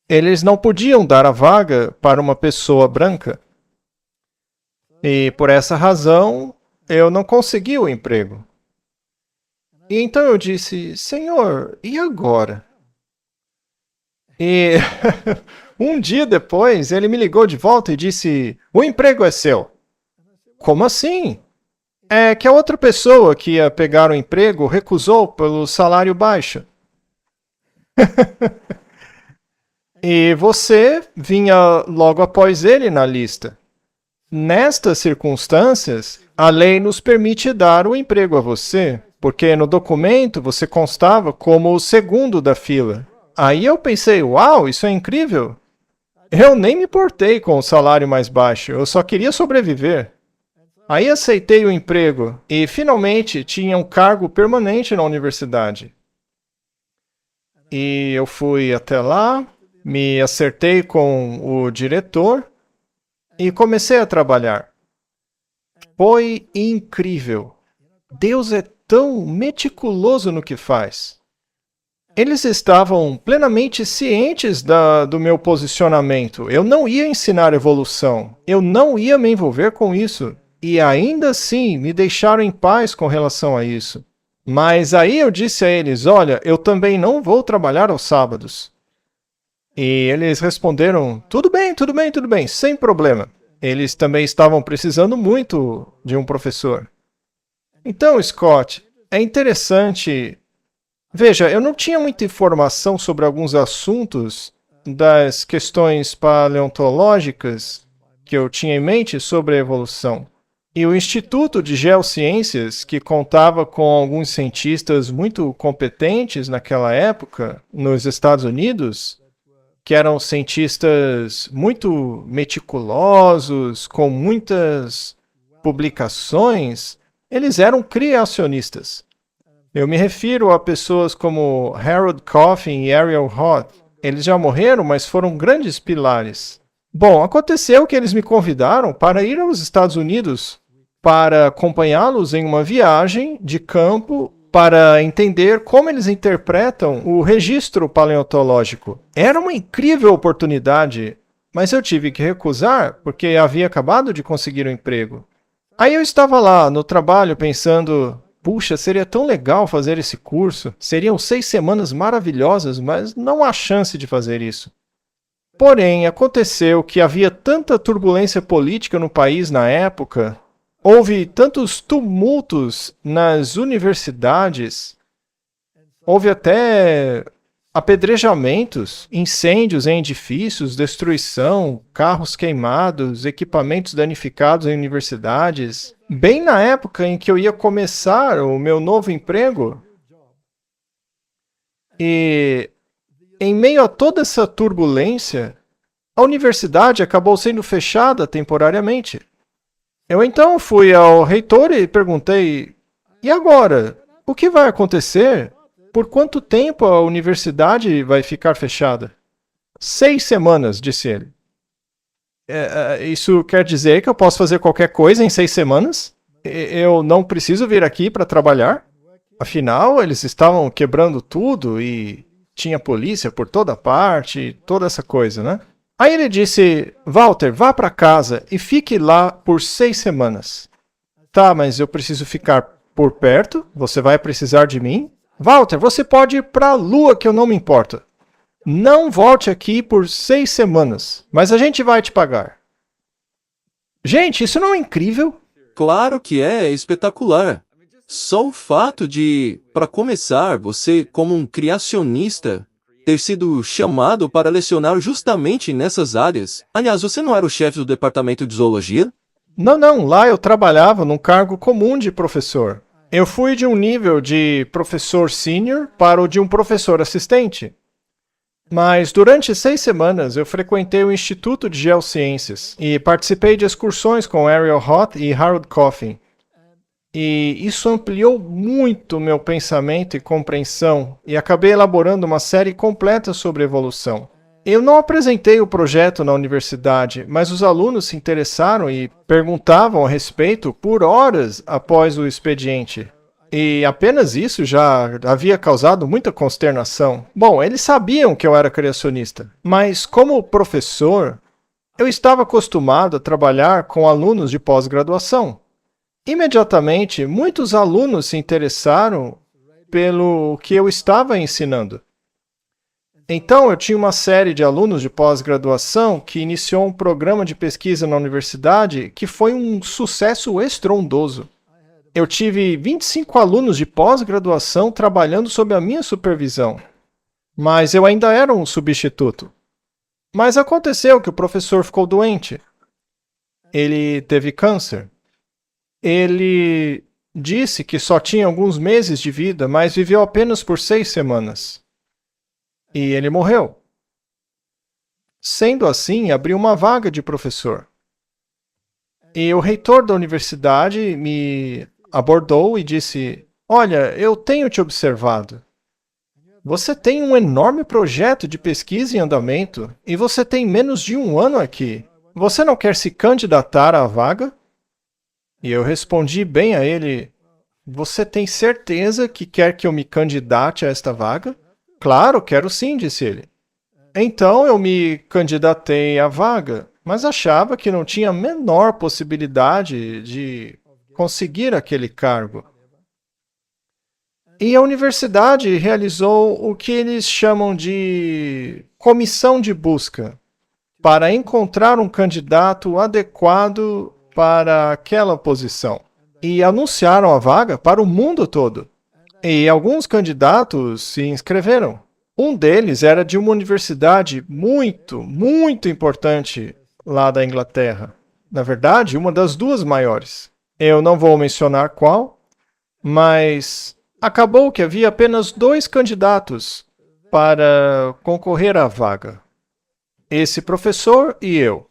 Eles não podiam dar a vaga para uma pessoa branca. E por essa razão, eu não consegui o emprego. E então eu disse, Senhor, e agora? E um dia depois, ele me ligou de volta e disse, o emprego é seu. Como assim? É que a outra pessoa que ia pegar o emprego recusou pelo salário baixo. E você vinha logo após ele na lista. Nestas circunstâncias, a lei nos permite dar o emprego a você, porque no documento você constava como o segundo da fila. Aí eu pensei, uau, isso é incrível. Eu nem me importei com o salário mais baixo, eu só queria sobreviver. Aí aceitei o emprego e finalmente tinha um cargo permanente na universidade. E eu fui até lá, me acertei com o diretor e comecei a trabalhar. Foi incrível. Deus é tão meticuloso no que faz. Eles estavam plenamente cientes do meu posicionamento. Eu não ia ensinar evolução. Eu não ia me envolver com isso. E ainda assim me deixaram em paz com relação a isso. Mas aí eu disse a eles, olha, eu também não vou trabalhar aos sábados. E eles responderam, tudo bem, tudo bem, tudo bem, sem problema. Eles também estavam precisando muito de um professor. Então, Scott, é interessante. Veja, eu não tinha muita informação sobre alguns assuntos das questões paleontológicas que eu tinha em mente sobre a evolução. E o Instituto de Geociências, que contava com alguns cientistas muito competentes naquela época, nos Estados Unidos, que eram cientistas muito meticulosos, com muitas publicações, eles eram criacionistas. Eu me refiro a pessoas como Harold Coffin e Ariel Roth. Eles já morreram, mas foram grandes pilares. Bom, aconteceu que eles me convidaram para ir aos Estados Unidos para acompanhá-los em uma viagem de campo para entender como eles interpretam o registro paleontológico. Era uma incrível oportunidade, mas eu tive que recusar porque havia acabado de conseguir um emprego. Aí eu estava lá no trabalho pensando, puxa, seria tão legal fazer esse curso. Seriam 6 semanas maravilhosas, mas não há chance de fazer isso. Porém, aconteceu que havia tanta turbulência política no país na época, houve tantos tumultos nas universidades, houve até apedrejamentos, incêndios em edifícios, destruição, carros queimados, equipamentos danificados em universidades. Bem na época em que eu ia começar o meu novo emprego. E em meio a toda essa turbulência, a universidade acabou sendo fechada temporariamente. Eu então fui ao reitor e perguntei, e agora? O que vai acontecer? Por quanto tempo a universidade vai ficar fechada? 6 semanas, disse ele. Isso quer dizer que eu posso fazer qualquer coisa em 6 semanas? Eu não preciso vir aqui para trabalhar? Afinal, eles estavam quebrando tudo e tinha polícia por toda parte, toda essa coisa, né? Aí ele disse, Walter, vá para casa e fique lá por 6 semanas. Tá, mas eu preciso ficar por perto, você vai precisar de mim? Walter, você pode ir para a lua que eu não me importo. Não volte aqui por 6 semanas, mas a gente vai te pagar. Gente, isso não é incrível? Claro que é espetacular. Só o fato de, para começar, você, como um criacionista, ter sido chamado para lecionar justamente nessas áreas. Aliás, você não era o chefe do departamento de zoologia? Não, lá eu trabalhava num cargo comum de professor. Eu fui de um nível de professor sênior para o de um professor assistente. Mas durante 6 semanas eu frequentei o Instituto de Geociências e participei de excursões com Ariel Roth e Harold Coffin. E isso ampliou muito meu pensamento e compreensão, e acabei elaborando uma série completa sobre evolução. Eu não apresentei o projeto na universidade, mas os alunos se interessaram e perguntavam a respeito por horas após o expediente. E apenas isso já havia causado muita consternação. Bom, eles sabiam que eu era criacionista, mas como professor, eu estava acostumado a trabalhar com alunos de pós-graduação. Imediatamente, muitos alunos se interessaram pelo que eu estava ensinando. Então, eu tinha uma série de alunos de pós-graduação que iniciou um programa de pesquisa na universidade que foi um sucesso estrondoso. Eu tive 25 alunos de pós-graduação trabalhando sob a minha supervisão, mas eu ainda era um substituto. Mas aconteceu que o professor ficou doente. Ele teve câncer. Ele disse que só tinha alguns meses de vida, mas viveu apenas por 6 semanas. E ele morreu. Sendo assim, abriu uma vaga de professor. E o reitor da universidade me abordou e disse: Olha, eu tenho te observado. Você tem um enorme projeto de pesquisa em andamento e você tem menos de um ano aqui. Você não quer se candidatar à vaga? E eu respondi bem a ele: Você tem certeza que quer que eu me candidate a esta vaga? Claro, quero sim, disse ele. Então eu me candidatei à vaga, mas achava que não tinha a menor possibilidade de conseguir aquele cargo. E a universidade realizou o que eles chamam de comissão de busca, para encontrar um candidato adequado para aquela posição. E anunciaram a vaga para o mundo todo. E alguns candidatos se inscreveram. Um deles era de uma universidade muito importante lá da Inglaterra. Na verdade, uma das duas maiores. Eu não vou mencionar qual, mas acabou que havia apenas 2 candidatos para concorrer à vaga. Esse professor e eu.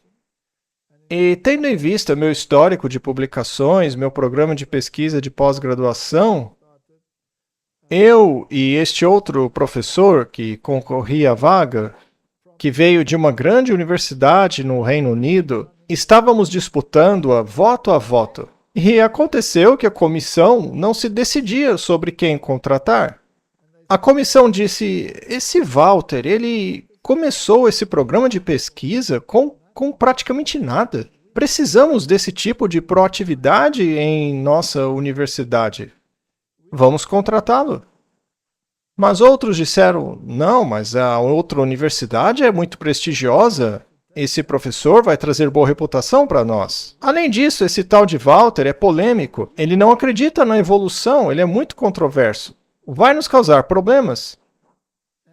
E tendo em vista meu histórico de publicações, meu programa de pesquisa de pós-graduação, eu e este outro professor que concorria à vaga, que veio de uma grande universidade no Reino Unido, estávamos disputando a voto. E aconteceu que a comissão não se decidia sobre quem contratar. A comissão disse: esse Walter, ele começou esse programa de pesquisa com praticamente nada. Precisamos desse tipo de proatividade em nossa universidade. Vamos contratá-lo. Mas outros disseram: não, mas a outra universidade é muito prestigiosa. Esse professor vai trazer boa reputação para nós. Além disso, esse tal de Walter é polêmico. Ele não acredita na evolução, ele é muito controverso. Vai nos causar problemas.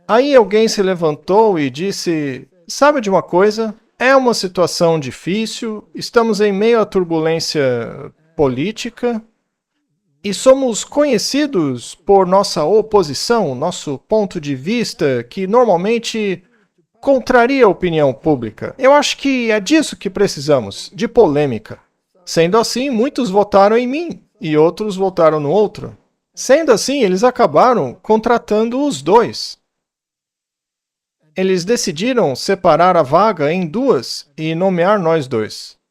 Aí alguém se levantou e disse: sabe de uma coisa? É uma situação difícil, estamos em meio à turbulência política e somos conhecidos por nossa oposição, nosso ponto de vista que normalmente contraria a opinião pública. Eu acho que é disso que precisamos, de polêmica. Sendo assim, muitos votaram em mim e outros votaram no outro. Sendo assim, eles acabaram contratando os 2. Eles decidiram separar a vaga em 2 e nomear nós 2.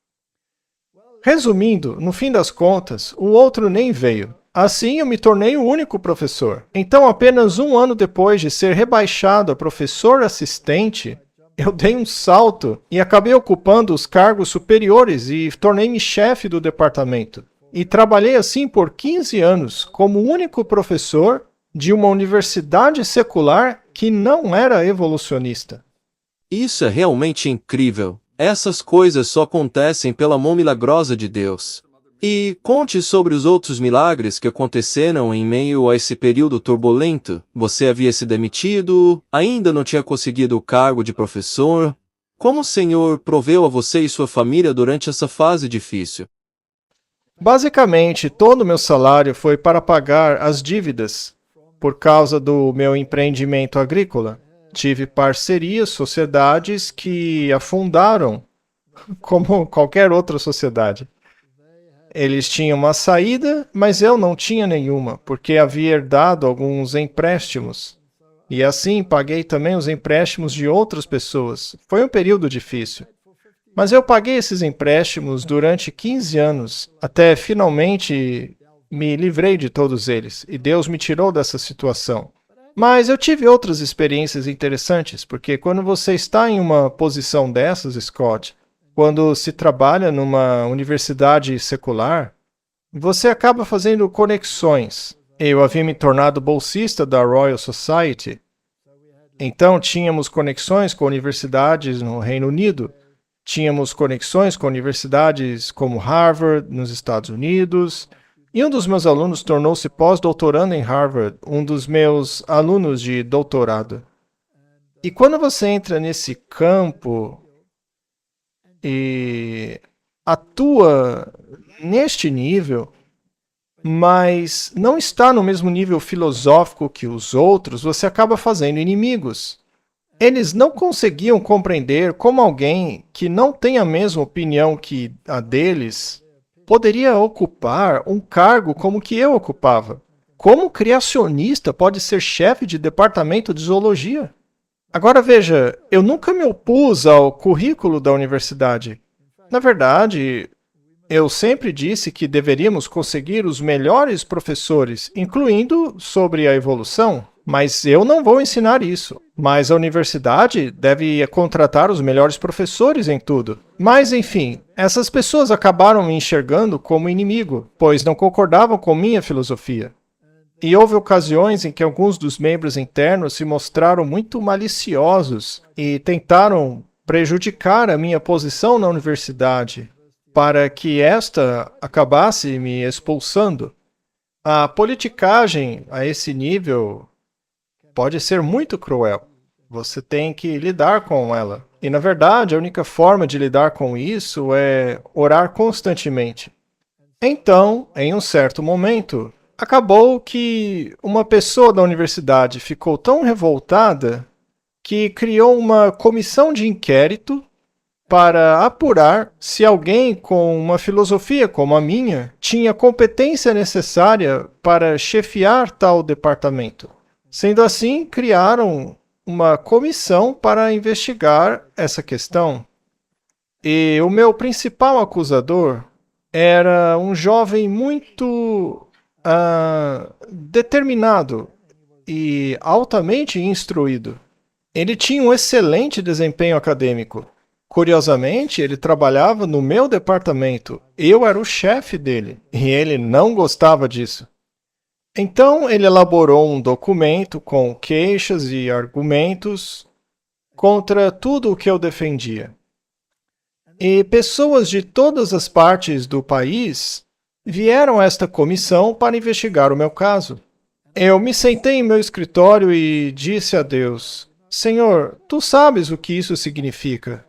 Resumindo, no fim das contas, o outro nem veio. Assim, eu me tornei o único professor. Então, apenas um ano depois de ser rebaixado a professor assistente, eu dei um salto e acabei ocupando os cargos superiores e tornei-me chefe do departamento. E trabalhei assim por 15 anos como único professor de uma universidade secular que não era evolucionista. Isso é realmente incrível. Essas coisas só acontecem pela mão milagrosa de Deus. E conte sobre os outros milagres que aconteceram em meio a esse período turbulento. Você havia se demitido, ainda não tinha conseguido o cargo de professor. Como o Senhor proveu a você e sua família durante essa fase difícil? Basicamente, todo o meu salário foi para pagar as dívidas por causa do meu empreendimento agrícola. Tive parcerias, sociedades que afundaram como qualquer outra sociedade. Eles tinham uma saída, mas eu não tinha nenhuma, porque havia herdado alguns empréstimos. E assim paguei também os empréstimos de outras pessoas. Foi um período difícil. Mas eu paguei esses empréstimos durante 15 anos, até finalmente me livrei de todos eles, e Deus me tirou dessa situação. Mas eu tive outras experiências interessantes, porque quando você está em uma posição dessas, Scott, quando se trabalha numa universidade secular, você acaba fazendo conexões. Eu havia me tornado bolsista da Royal Society, então tínhamos conexões com universidades no Reino Unido, tínhamos conexões com universidades como Harvard, nos Estados Unidos, e um dos meus alunos tornou-se pós-doutorando em Harvard, um dos meus alunos de doutorado. E quando você entra nesse campo e atua neste nível, mas não está no mesmo nível filosófico que os outros, você acaba fazendo inimigos. Eles não conseguiam compreender como alguém que não tem a mesma opinião que a deles poderia ocupar um cargo como que eu ocupava. Como um criacionista pode ser chefe de departamento de zoologia? Agora veja, eu nunca me opus ao currículo da universidade. Na verdade, eu sempre disse que deveríamos conseguir os melhores professores, incluindo sobre a evolução, mas eu não vou ensinar isso. Mas a universidade deve contratar os melhores professores em tudo. Mas, enfim, essas pessoas acabaram me enxergando como inimigo, pois não concordavam com minha filosofia. E houve ocasiões em que alguns dos membros internos se mostraram muito maliciosos e tentaram prejudicar a minha posição na universidade, para que esta acabasse me expulsando. A politicagem a esse nível pode ser muito cruel. Você tem que lidar com ela. E, na verdade, a única forma de lidar com isso é orar constantemente. Então, em um certo momento, acabou que uma pessoa da universidade ficou tão revoltada que criou uma comissão de inquérito para apurar se alguém com uma filosofia como a minha tinha competência necessária para chefiar tal departamento. Sendo assim, criaram uma comissão para investigar essa questão. E o meu principal acusador era um jovem muito determinado e altamente instruído. Ele tinha um excelente desempenho acadêmico. Curiosamente, ele trabalhava no meu departamento. Eu era o chefe dele e ele não gostava disso. Então, ele elaborou um documento com queixas e argumentos contra tudo o que eu defendia. E pessoas de todas as partes do país vieram a esta comissão para investigar o meu caso. Eu me sentei em meu escritório e disse a Deus: Senhor, tu sabes o que isso significa.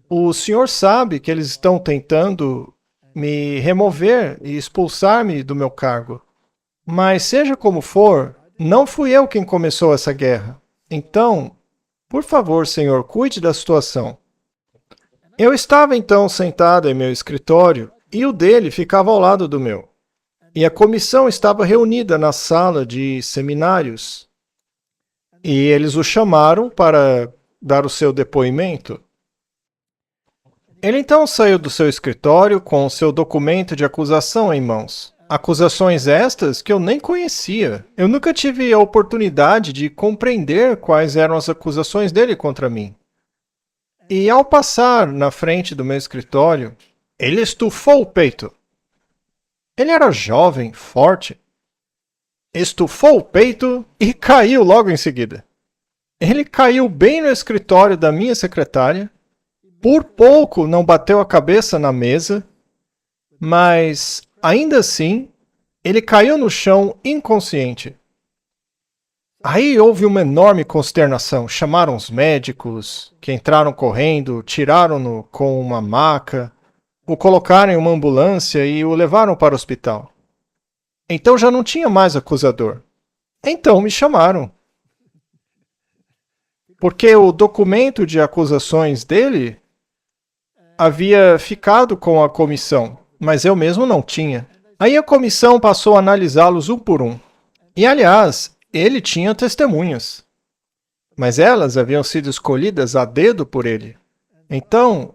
O Senhor sabe que eles estão tentando me remover e expulsar-me do meu cargo. Mas seja como for, não fui eu quem começou essa guerra. Então, por favor, Senhor, cuide da situação. Eu estava então sentado em meu escritório e o dele ficava ao lado do meu. E a comissão estava reunida na sala de seminários. E eles o chamaram para dar o seu depoimento. Ele então saiu do seu escritório com o seu documento de acusação em mãos. Acusações estas que eu nem conhecia. Eu nunca tive a oportunidade de compreender quais eram as acusações dele contra mim. E ao passar na frente do meu escritório, ele estufou o peito. Ele era jovem, forte. Estufou o peito e caiu logo em seguida. Ele caiu bem no escritório da minha secretária. Por pouco não bateu a cabeça na mesa, mas ainda assim, ele caiu no chão inconsciente. Aí houve uma enorme consternação. Chamaram os médicos, que entraram correndo, tiraram-no com uma maca, o colocaram em uma ambulância e o levaram para o hospital. Então já não tinha mais acusador. Então me chamaram. Porque o documento de acusações dele havia ficado com a comissão, mas eu mesmo não tinha. Aí a comissão passou a analisá-los um por um. E, aliás, ele tinha testemunhas. Mas elas haviam sido escolhidas a dedo por ele. Então,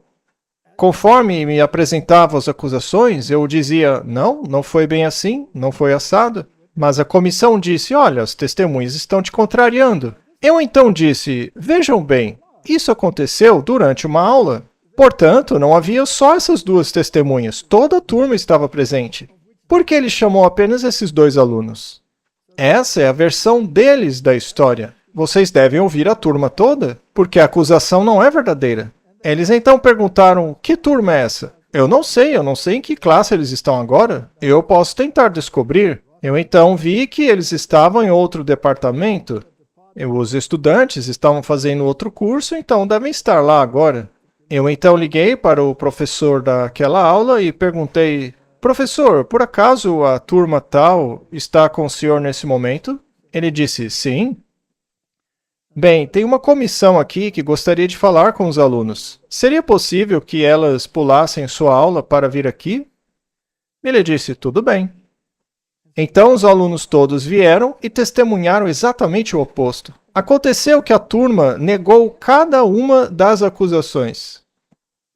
conforme me apresentava as acusações, eu dizia, não foi bem assim, não foi assado. Mas a comissão disse, olha, as testemunhas estão te contrariando. Eu então disse, vejam bem, isso aconteceu durante uma aula. Portanto, não havia só essas duas testemunhas, toda a turma estava presente. Por que ele chamou apenas esses dois alunos? Essa é a versão deles da história. Vocês devem ouvir a turma toda, porque a acusação não é verdadeira. Eles então perguntaram, que turma é essa? Eu não sei em que classe eles estão agora. Eu posso tentar descobrir. Eu então vi que eles estavam em outro departamento. Os estudantes estavam fazendo outro curso, então devem estar lá agora. Eu então liguei para o professor daquela aula e perguntei, professor, por acaso a turma tal está com o senhor nesse momento? Ele disse, sim. Bem, tem uma comissão aqui que gostaria de falar com os alunos. Seria possível que elas pulassem sua aula para vir aqui? Ele disse, tudo bem. Então os alunos todos vieram e testemunharam exatamente o oposto. Aconteceu que a turma negou cada uma das acusações.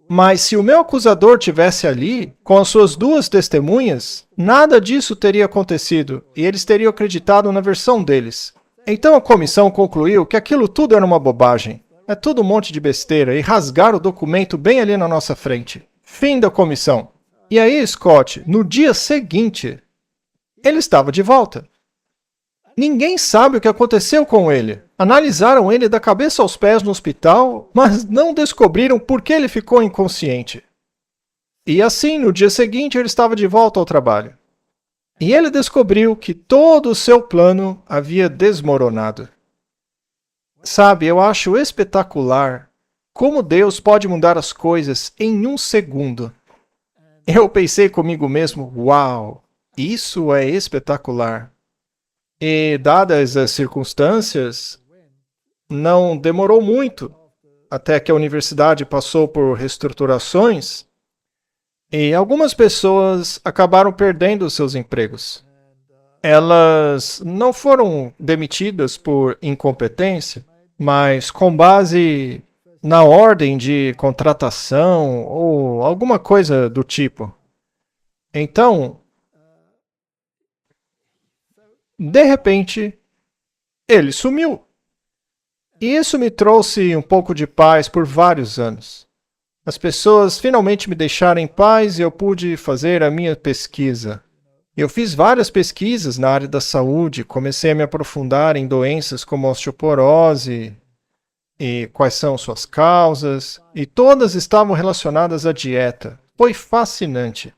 Mas se o meu acusador tivesse ali, com as suas duas testemunhas, nada disso teria acontecido e eles teriam acreditado na versão deles. Então a comissão concluiu que aquilo tudo era uma bobagem. É tudo um monte de besteira e rasgaram o documento bem ali na nossa frente. Fim da comissão. E aí, Scott, no dia seguinte, ele estava de volta. Ninguém sabe o que aconteceu com ele. Analisaram ele da cabeça aos pés no hospital, mas não descobriram por que ele ficou inconsciente. E assim, no dia seguinte, ele estava de volta ao trabalho. E ele descobriu que todo o seu plano havia desmoronado. Sabe, eu acho espetacular como Deus pode mudar as coisas em um segundo. Eu pensei comigo mesmo, uau, isso é espetacular. E, dadas as circunstâncias, não demorou muito até que a universidade passou por reestruturações e algumas pessoas acabaram perdendo seus empregos. Elas não foram demitidas por incompetência, mas com base na ordem de contratação ou alguma coisa do tipo. Então, de repente, ele sumiu. E isso me trouxe um pouco de paz por vários anos. As pessoas finalmente me deixaram em paz e eu pude fazer a minha pesquisa. Eu fiz várias pesquisas na área da saúde, comecei a me aprofundar em doenças como osteoporose e quais são suas causas, e todas estavam relacionadas à dieta. Foi fascinante.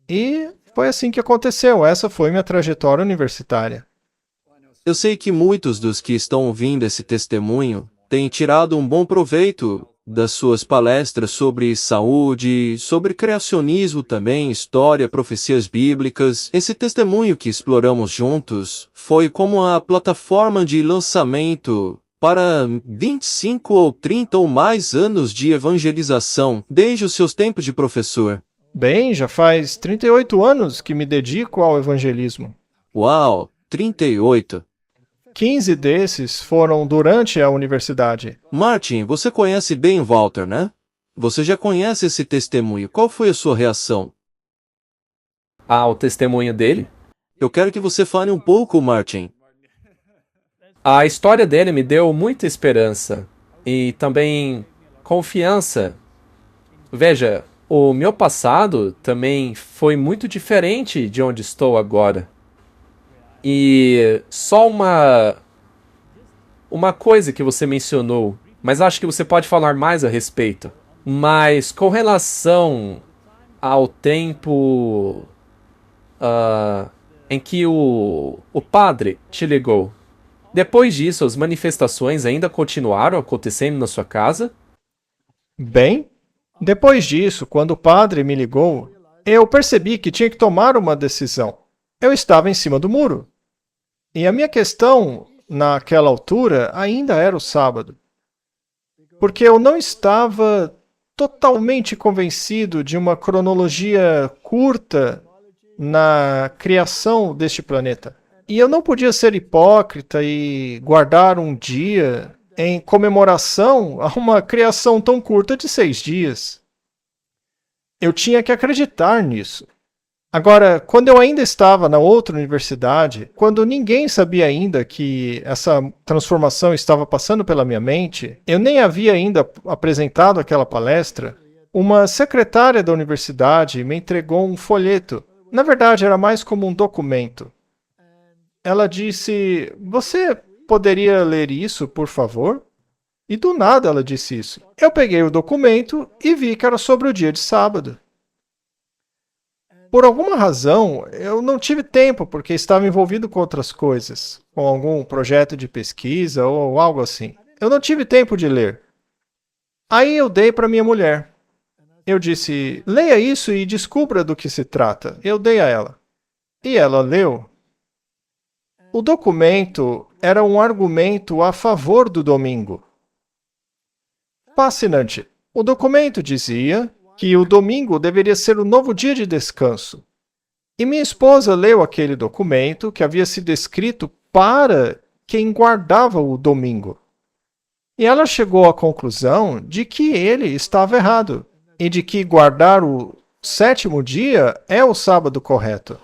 E foi assim que aconteceu, essa foi minha trajetória universitária. Eu sei que muitos dos que estão ouvindo esse testemunho têm tirado um bom proveito das suas palestras sobre saúde, sobre criacionismo também, história, profecias bíblicas. Esse testemunho que exploramos juntos foi como a plataforma de lançamento para 25 ou 30 ou mais anos de evangelização, desde os seus tempos de professor. Bem, já faz 38 anos que me dedico ao evangelismo. Uau, 38. 15 desses foram durante a universidade. Martin, você conhece bem Walter, né? Você já conhece esse testemunho. Qual foi a sua reação? O testemunho dele? Eu quero que você fale um pouco, Martin. A história dele me deu muita esperança e também confiança. Veja, o meu passado também foi muito diferente de onde estou agora. E só uma coisa que você mencionou, mas acho que você pode falar mais a respeito. Mas com relação ao tempo em que o padre te ligou, depois disso as manifestações ainda continuaram acontecendo na sua casa? Bem, depois disso, quando o padre me ligou, eu percebi que tinha que tomar uma decisão. Eu estava em cima do muro. E a minha questão, naquela altura, ainda era o sábado. Porque eu não estava totalmente convencido de uma cronologia curta na criação deste planeta. E eu não podia ser hipócrita e guardar um dia em comemoração a uma criação tão curta de 6 dias. Eu tinha que acreditar nisso. Agora, quando eu ainda estava na outra universidade, quando ninguém sabia ainda que essa transformação estava passando pela minha mente, eu nem havia ainda apresentado aquela palestra, uma secretária da universidade me entregou um folheto. Na verdade, era mais como um documento. Ela disse, você poderia ler isso, por favor? E do nada ela disse isso. Eu peguei o documento e vi que era sobre o dia de sábado. Por alguma razão, eu não tive tempo, porque estava envolvido com outras coisas, com algum projeto de pesquisa ou algo assim. Eu não tive tempo de ler. Aí eu dei para minha mulher. Eu disse, leia isso e descubra do que se trata. Eu dei a ela. E ela leu. O documento era um argumento a favor do domingo. Fascinante. O documento dizia que o domingo deveria ser o novo dia de descanso. E minha esposa leu aquele documento que havia sido escrito para quem guardava o domingo. E ela chegou à conclusão de que ele estava errado e de que guardar o sétimo dia é o sábado correto.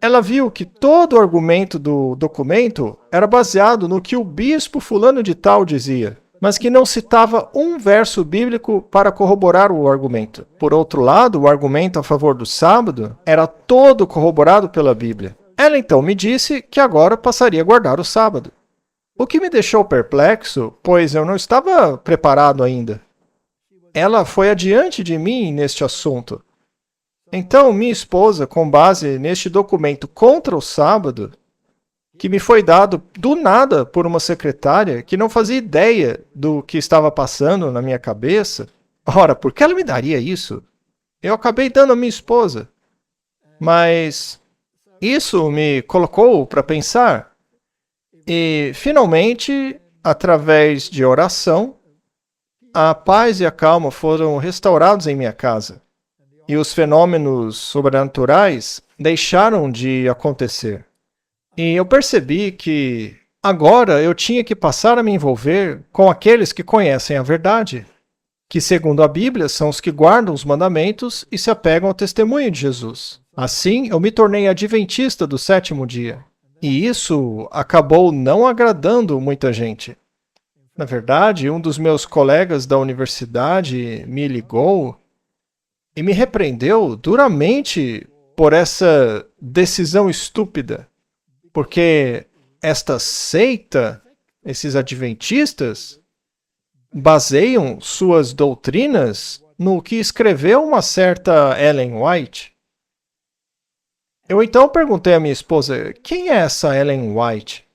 Ela viu que todo o argumento do documento era baseado no que o bispo fulano de tal dizia, mas que não citava um verso bíblico para corroborar o argumento. Por outro lado, o argumento a favor do sábado era todo corroborado pela Bíblia. Ela então me disse que agora passaria a guardar o sábado. O que me deixou perplexo, pois eu não estava preparado ainda. Ela foi adiante de mim neste assunto. Então, minha esposa, com base neste documento contra o sábado, que me foi dado do nada por uma secretária que não fazia ideia do que estava passando na minha cabeça. Ora, por que ela me daria isso? Eu acabei dando a minha esposa. Mas isso me colocou para pensar. E, finalmente, através de oração, a paz e a calma foram restaurados em minha casa. E os fenômenos sobrenaturais deixaram de acontecer. E eu percebi que agora eu tinha que passar a me envolver com aqueles que conhecem a verdade, que, segundo a Bíblia, são os que guardam os mandamentos e se apegam ao testemunho de Jesus. Assim, eu me tornei adventista do sétimo dia. E isso acabou não agradando muita gente. Na verdade, um dos meus colegas da universidade me ligou e me repreendeu duramente por essa decisão estúpida. Porque esta seita, esses adventistas, baseiam suas doutrinas no que escreveu uma certa Ellen White. Eu então perguntei à minha esposa, quem é essa Ellen White?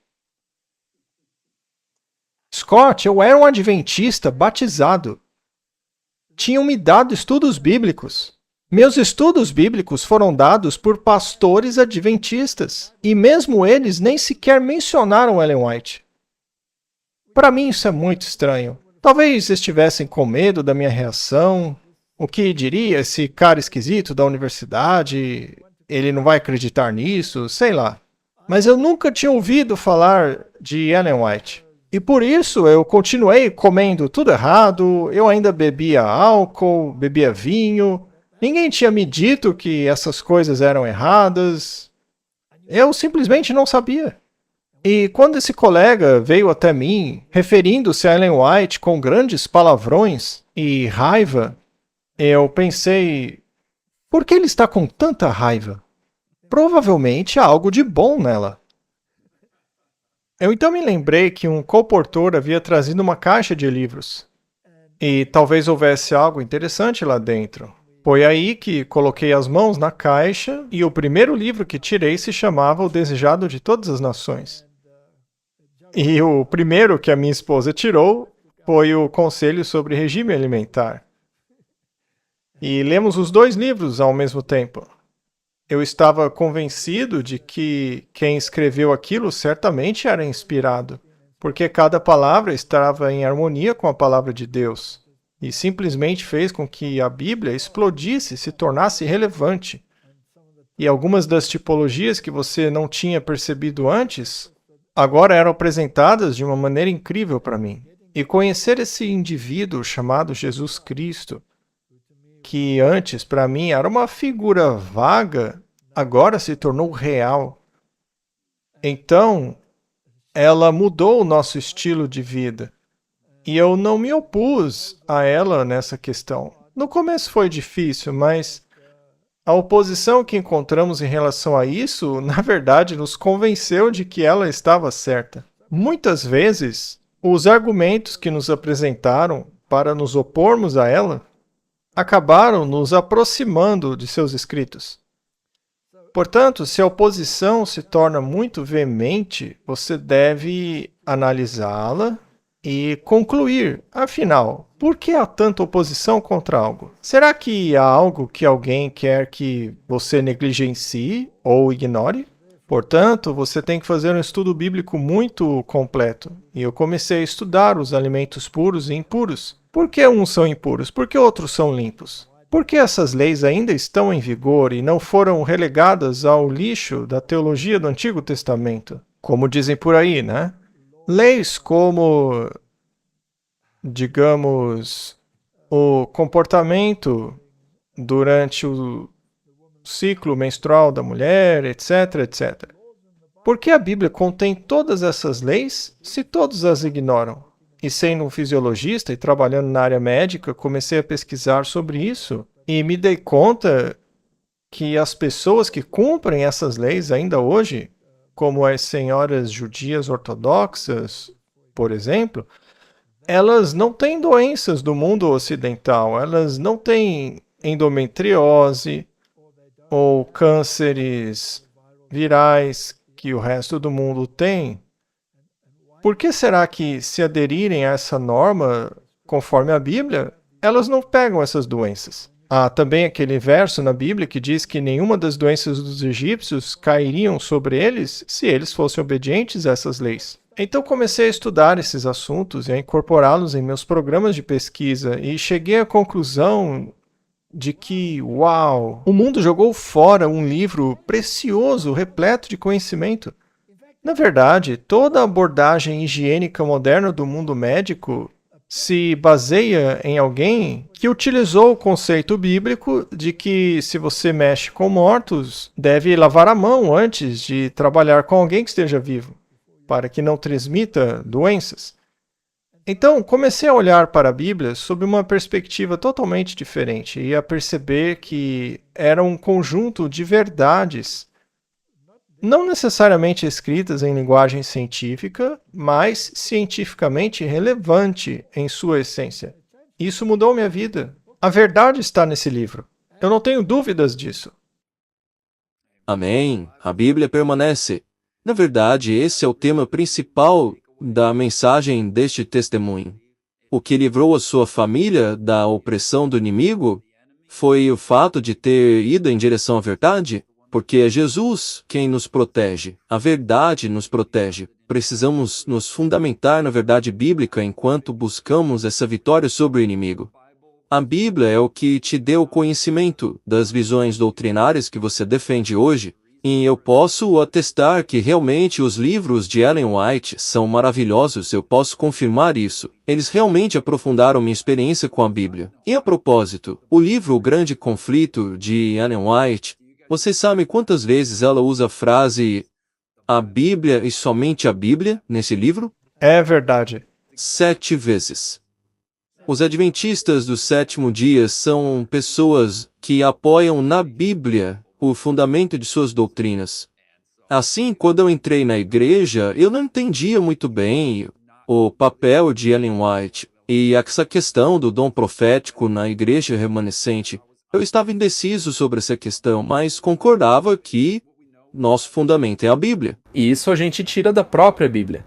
Scott, eu era um adventista batizado. Tinham me dado estudos bíblicos. Meus estudos bíblicos foram dados por pastores adventistas, e mesmo eles nem sequer mencionaram Ellen White. Para mim isso é muito estranho. Talvez estivessem com medo da minha reação. O que diria esse cara esquisito da universidade? Ele não vai acreditar nisso? Sei lá. Mas eu nunca tinha ouvido falar de Ellen White. E por isso eu continuei comendo tudo errado, eu ainda bebia álcool, bebia vinho. Ninguém tinha me dito que essas coisas eram erradas. Eu simplesmente não sabia. E quando esse colega veio até mim, referindo-se a Ellen White com grandes palavrões e raiva, eu pensei, por que ele está com tanta raiva? Provavelmente há algo de bom nela. Eu então me lembrei que um colportor havia trazido uma caixa de livros. E talvez houvesse algo interessante lá dentro. Foi aí que coloquei as mãos na caixa e o primeiro livro que tirei se chamava O Desejado de Todas as Nações. E o primeiro que a minha esposa tirou foi o Conselho sobre Regime Alimentar. E lemos os dois livros ao mesmo tempo. Eu estava convencido de que quem escreveu aquilo certamente era inspirado, porque cada palavra estava em harmonia com a palavra de Deus. E simplesmente fez com que a Bíblia explodisse, se tornasse relevante. E algumas das tipologias que você não tinha percebido antes, agora eram apresentadas de uma maneira incrível para mim. E conhecer esse indivíduo chamado Jesus Cristo, que antes para mim era uma figura vaga, agora se tornou real. Então, ela mudou o nosso estilo de vida. E eu não me opus a ela nessa questão. No começo foi difícil, mas a oposição que encontramos em relação a isso, na verdade, nos convenceu de que ela estava certa. Muitas vezes, os argumentos que nos apresentaram para nos opormos a ela acabaram nos aproximando de seus escritos. Portanto, se a oposição se torna muito veemente, você deve analisá-la e concluir, afinal, por que há tanta oposição contra algo? Será que há algo que alguém quer que você negligencie ou ignore? Portanto, você tem que fazer um estudo bíblico muito completo. E eu comecei a estudar os alimentos puros e impuros. Por que uns são impuros? Por que outros são limpos? Por que essas leis ainda estão em vigor e não foram relegadas ao lixo da teologia do Antigo Testamento? Como dizem por aí, né? Leis como, digamos, o comportamento durante o ciclo menstrual da mulher, etc, etc. Por que a Bíblia contém todas essas leis se todos as ignoram? E sendo um fisiologista e trabalhando na área médica, comecei a pesquisar sobre isso e me dei conta que as pessoas que cumprem essas leis ainda hoje, como as senhoras judias ortodoxas, por exemplo, elas não têm doenças do mundo ocidental, elas não têm endometriose ou cânceres virais que o resto do mundo tem. Por que será que, se aderirem a essa norma, conforme a Bíblia, elas não pegam essas doenças? Há também aquele verso na Bíblia que diz que nenhuma das doenças dos egípcios cairiam sobre eles se eles fossem obedientes a essas leis. Então comecei a estudar esses assuntos e a incorporá-los em meus programas de pesquisa e cheguei à conclusão de que, uau, o mundo jogou fora um livro precioso, repleto de conhecimento. Na verdade, toda a abordagem higiênica moderna do mundo médico se baseia em alguém que utilizou o conceito bíblico de que, se você mexe com mortos, deve lavar a mão antes de trabalhar com alguém que esteja vivo, para que não transmita doenças. Então, comecei a olhar para a Bíblia sob uma perspectiva totalmente diferente e a perceber que era um conjunto de verdades não necessariamente escritas em linguagem científica, mas cientificamente relevante em sua essência. Isso mudou minha vida. A verdade está nesse livro. Eu não tenho dúvidas disso. Amém. A Bíblia permanece. Na verdade, esse é o tema principal da mensagem deste testemunho. O que livrou a sua família da opressão do inimigo foi o fato de ter ido em direção à verdade, porque é Jesus quem nos protege. A verdade nos protege. Precisamos nos fundamentar na verdade bíblica enquanto buscamos essa vitória sobre o inimigo. A Bíblia é o que te deu o conhecimento das visões doutrinárias que você defende hoje, e eu posso atestar que realmente os livros de Ellen White são maravilhosos, eu posso confirmar isso. Eles realmente aprofundaram minha experiência com a Bíblia. E a propósito, o livro O Grande Conflito de Ellen White, você sabe quantas vezes ela usa a frase "a Bíblia e somente a Bíblia" nesse livro? É verdade. 7 vezes. Os adventistas do sétimo dia são pessoas que apoiam na Bíblia o fundamento de suas doutrinas. Assim, quando eu entrei na igreja, eu não entendia muito bem o papel de Ellen White e essa questão do dom profético na igreja remanescente. Eu estava indeciso sobre essa questão, mas concordava que nosso fundamento é a Bíblia. E isso a gente tira da própria Bíblia.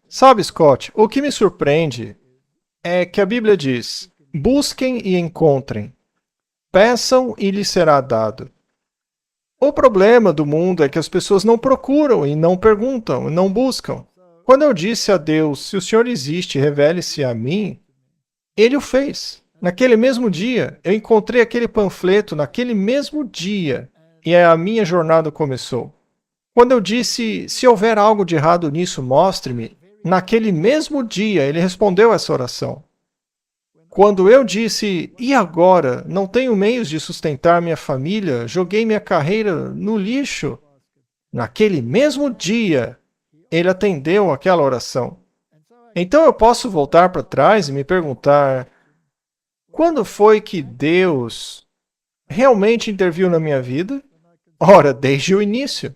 Sabe, Scott, o que me surpreende é que a Bíblia diz: busquem e encontrem, peçam e lhes será dado. O problema do mundo é que as pessoas não procuram e não perguntam, e não buscam. Quando eu disse a Deus, se o Senhor existe, revele-se a mim, Ele o fez. Naquele mesmo dia, eu encontrei aquele panfleto naquele mesmo dia, e a minha jornada começou. Quando eu disse, se houver algo de errado nisso, mostre-me, naquele mesmo dia ele respondeu essa oração. Quando eu disse, e agora? Não tenho meios de sustentar minha família, joguei minha carreira no lixo. Naquele mesmo dia, ele atendeu aquela oração. Então eu posso voltar para trás e me perguntar, quando foi que Deus realmente interviu na minha vida? Ora, desde o início.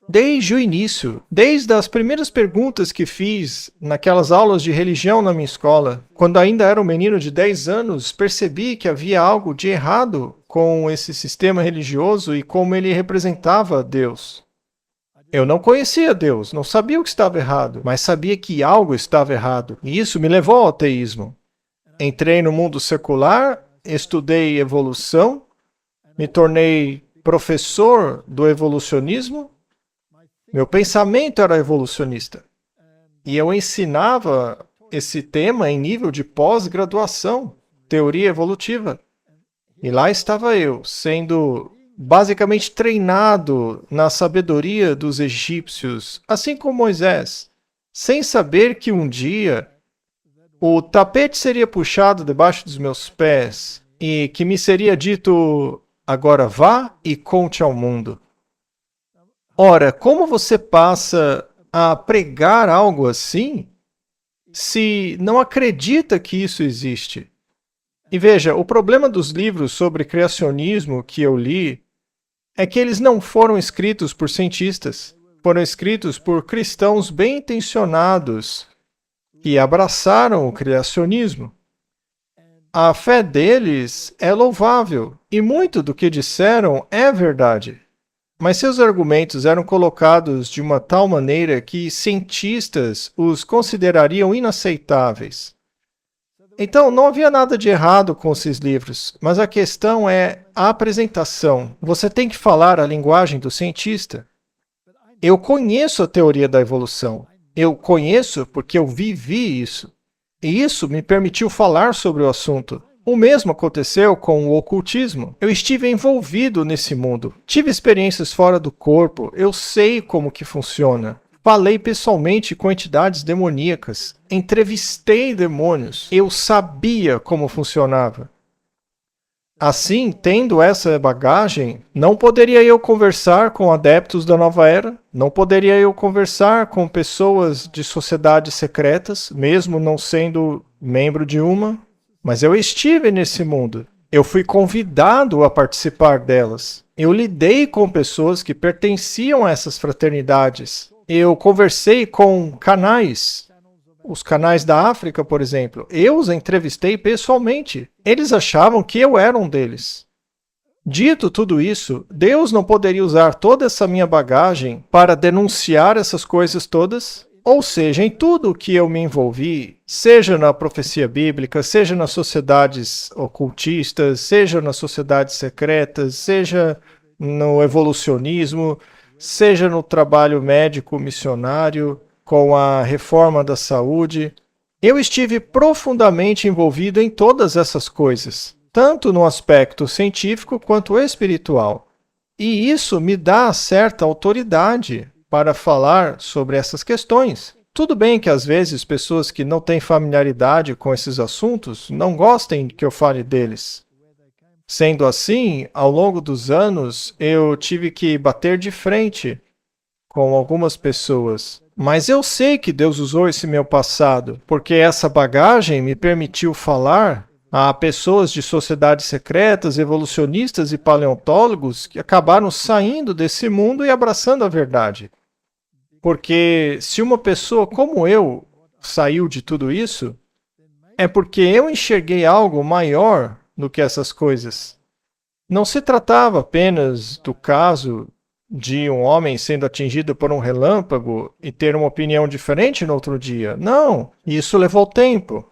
Desde o início, desde as primeiras perguntas que fiz naquelas aulas de religião na minha escola, quando ainda era um menino de 10 anos, percebi que havia algo de errado com esse sistema religioso e como ele representava Deus. Eu não conhecia Deus, não sabia o que estava errado, mas sabia que algo estava errado, e isso me levou ao ateísmo. Entrei no mundo secular, estudei evolução, me tornei professor do evolucionismo, meu pensamento era evolucionista. E eu ensinava esse tema em nível de pós-graduação, teoria evolutiva. E lá estava eu, sendo basicamente treinado na sabedoria dos egípcios, assim como Moisés, sem saber que um dia o tapete seria puxado debaixo dos meus pés e que me seria dito: agora vá e conte ao mundo. Ora, como você passa a pregar algo assim se não acredita que isso existe? E veja, o problema dos livros sobre criacionismo que eu li é que eles não foram escritos por cientistas, foram escritos por cristãos bem intencionados que abraçaram o criacionismo. A fé deles é louvável e muito do que disseram é verdade. Mas seus argumentos eram colocados de uma tal maneira que cientistas os considerariam inaceitáveis. Então, não havia nada de errado com esses livros, mas a questão é a apresentação. Você tem que falar a linguagem do cientista. Eu conheço a teoria da evolução. Eu conheço porque eu vivi isso. E isso me permitiu falar sobre o assunto. O mesmo aconteceu com o ocultismo. Eu estive envolvido nesse mundo. Tive experiências fora do corpo. Eu sei como que funciona. Falei pessoalmente com entidades demoníacas. Entrevistei demônios. Eu sabia como funcionava. Assim, tendo essa bagagem, não poderia eu conversar com adeptos da nova era, não poderia eu conversar com pessoas de sociedades secretas, mesmo não sendo membro de uma, mas eu estive nesse mundo. Eu fui convidado a participar delas. Eu lidei com pessoas que pertenciam a essas fraternidades. Eu conversei com canais. Os canais da África, por exemplo, eu os entrevistei pessoalmente. Eles achavam que eu era um deles. Dito tudo isso, Deus não poderia usar toda essa minha bagagem para denunciar essas coisas todas? Ou seja, em tudo que eu me envolvi, seja na profecia bíblica, seja nas sociedades ocultistas, seja nas sociedades secretas, seja no evolucionismo, seja no trabalho médico missionário, com a reforma da saúde, eu estive profundamente envolvido em todas essas coisas, tanto no aspecto científico quanto espiritual. E isso me dá certa autoridade para falar sobre essas questões. Tudo bem que às vezes pessoas que não têm familiaridade com esses assuntos não gostem que eu fale deles. Sendo assim, ao longo dos anos, eu tive que bater de frente com algumas pessoas. Mas eu sei que Deus usou esse meu passado, porque essa bagagem me permitiu falar a pessoas de sociedades secretas, evolucionistas e paleontólogos que acabaram saindo desse mundo e abraçando a verdade. Porque se uma pessoa como eu saiu de tudo isso, é porque eu enxerguei algo maior do que essas coisas. Não se tratava apenas do caso de um homem sendo atingido por um relâmpago e ter uma opinião diferente no outro dia. Não, isso levou tempo.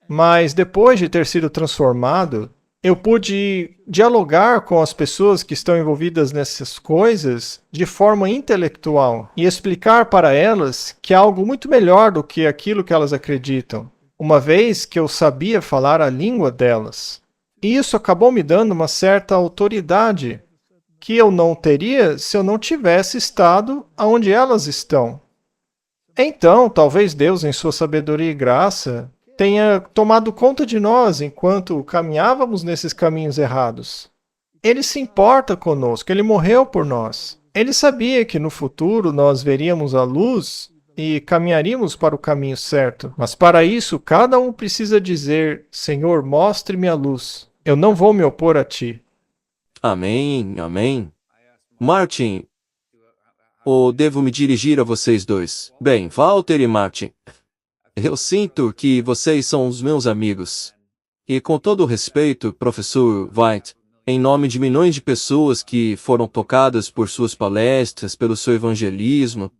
Mas depois de ter sido transformado, eu pude dialogar com as pessoas que estão envolvidas nessas coisas de forma intelectual e explicar para elas que há algo muito melhor do que aquilo que elas acreditam, uma vez que eu sabia falar a língua delas. E isso acabou me dando uma certa autoridade que eu não teria se eu não tivesse estado onde elas estão. Então, talvez Deus, em sua sabedoria e graça, tenha tomado conta de nós enquanto caminhávamos nesses caminhos errados. Ele se importa conosco, ele morreu por nós. Ele sabia que no futuro nós veríamos a luz e caminharíamos para o caminho certo. Mas para isso, cada um precisa dizer: Senhor, mostre-me a luz. Eu não vou me opor a ti. Amém, amém. Martin, ou devo me dirigir a vocês dois? Bem, Walter e Martin, eu sinto que vocês são os meus amigos. E com todo o respeito, professor White, em nome de milhões de pessoas que foram tocadas por suas palestras, pelo seu evangelismo,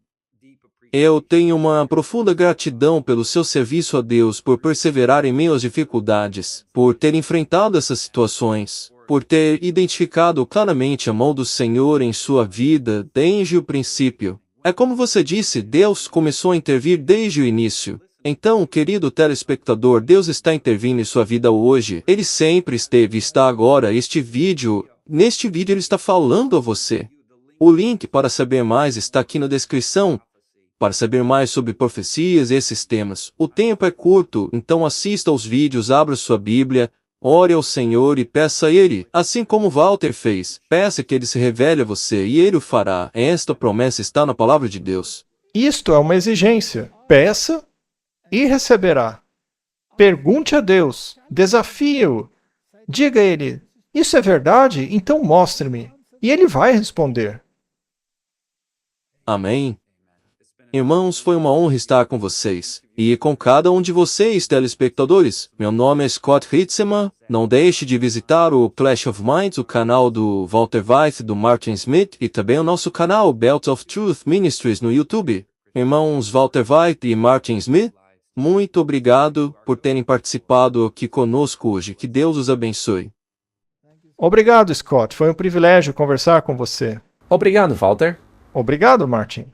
Eu tenho uma profunda gratidão pelo seu serviço a Deus, por perseverar em meio às dificuldades, por ter enfrentado essas situações, por ter identificado claramente a mão do Senhor em sua vida desde o princípio. É como você disse, Deus começou a intervir desde o início. Então, querido telespectador, Deus está intervindo em sua vida hoje. Ele sempre esteve, está agora. Neste vídeo ele está falando a você. O link para saber mais está aqui na descrição. Para saber mais sobre profecias e esses temas. O tempo é curto, então assista aos vídeos, abra sua Bíblia, ore ao Senhor e peça a Ele, assim como Walter fez. Peça que Ele se revele a você e Ele o fará. Esta promessa está na palavra de Deus. Isto é uma exigência. Peça e receberá. Pergunte a Deus, desafie-o. Diga a Ele, isso é verdade? Então mostre-me. E Ele vai responder. Amém. Irmãos, foi uma honra estar com vocês, e com cada um de vocês, telespectadores. Meu nome é Scott Hitzema. Não deixe de visitar o Clash of Minds, o canal do Walter Weiss e do Martin Smith, e também o nosso canal Belt of Truth Ministries no YouTube. Irmãos Walter Weiss e Martin Smith, muito obrigado por terem participado aqui conosco hoje. Que Deus os abençoe. Obrigado, Scott. Foi um privilégio conversar com você. Obrigado, Walter. Obrigado, Martin.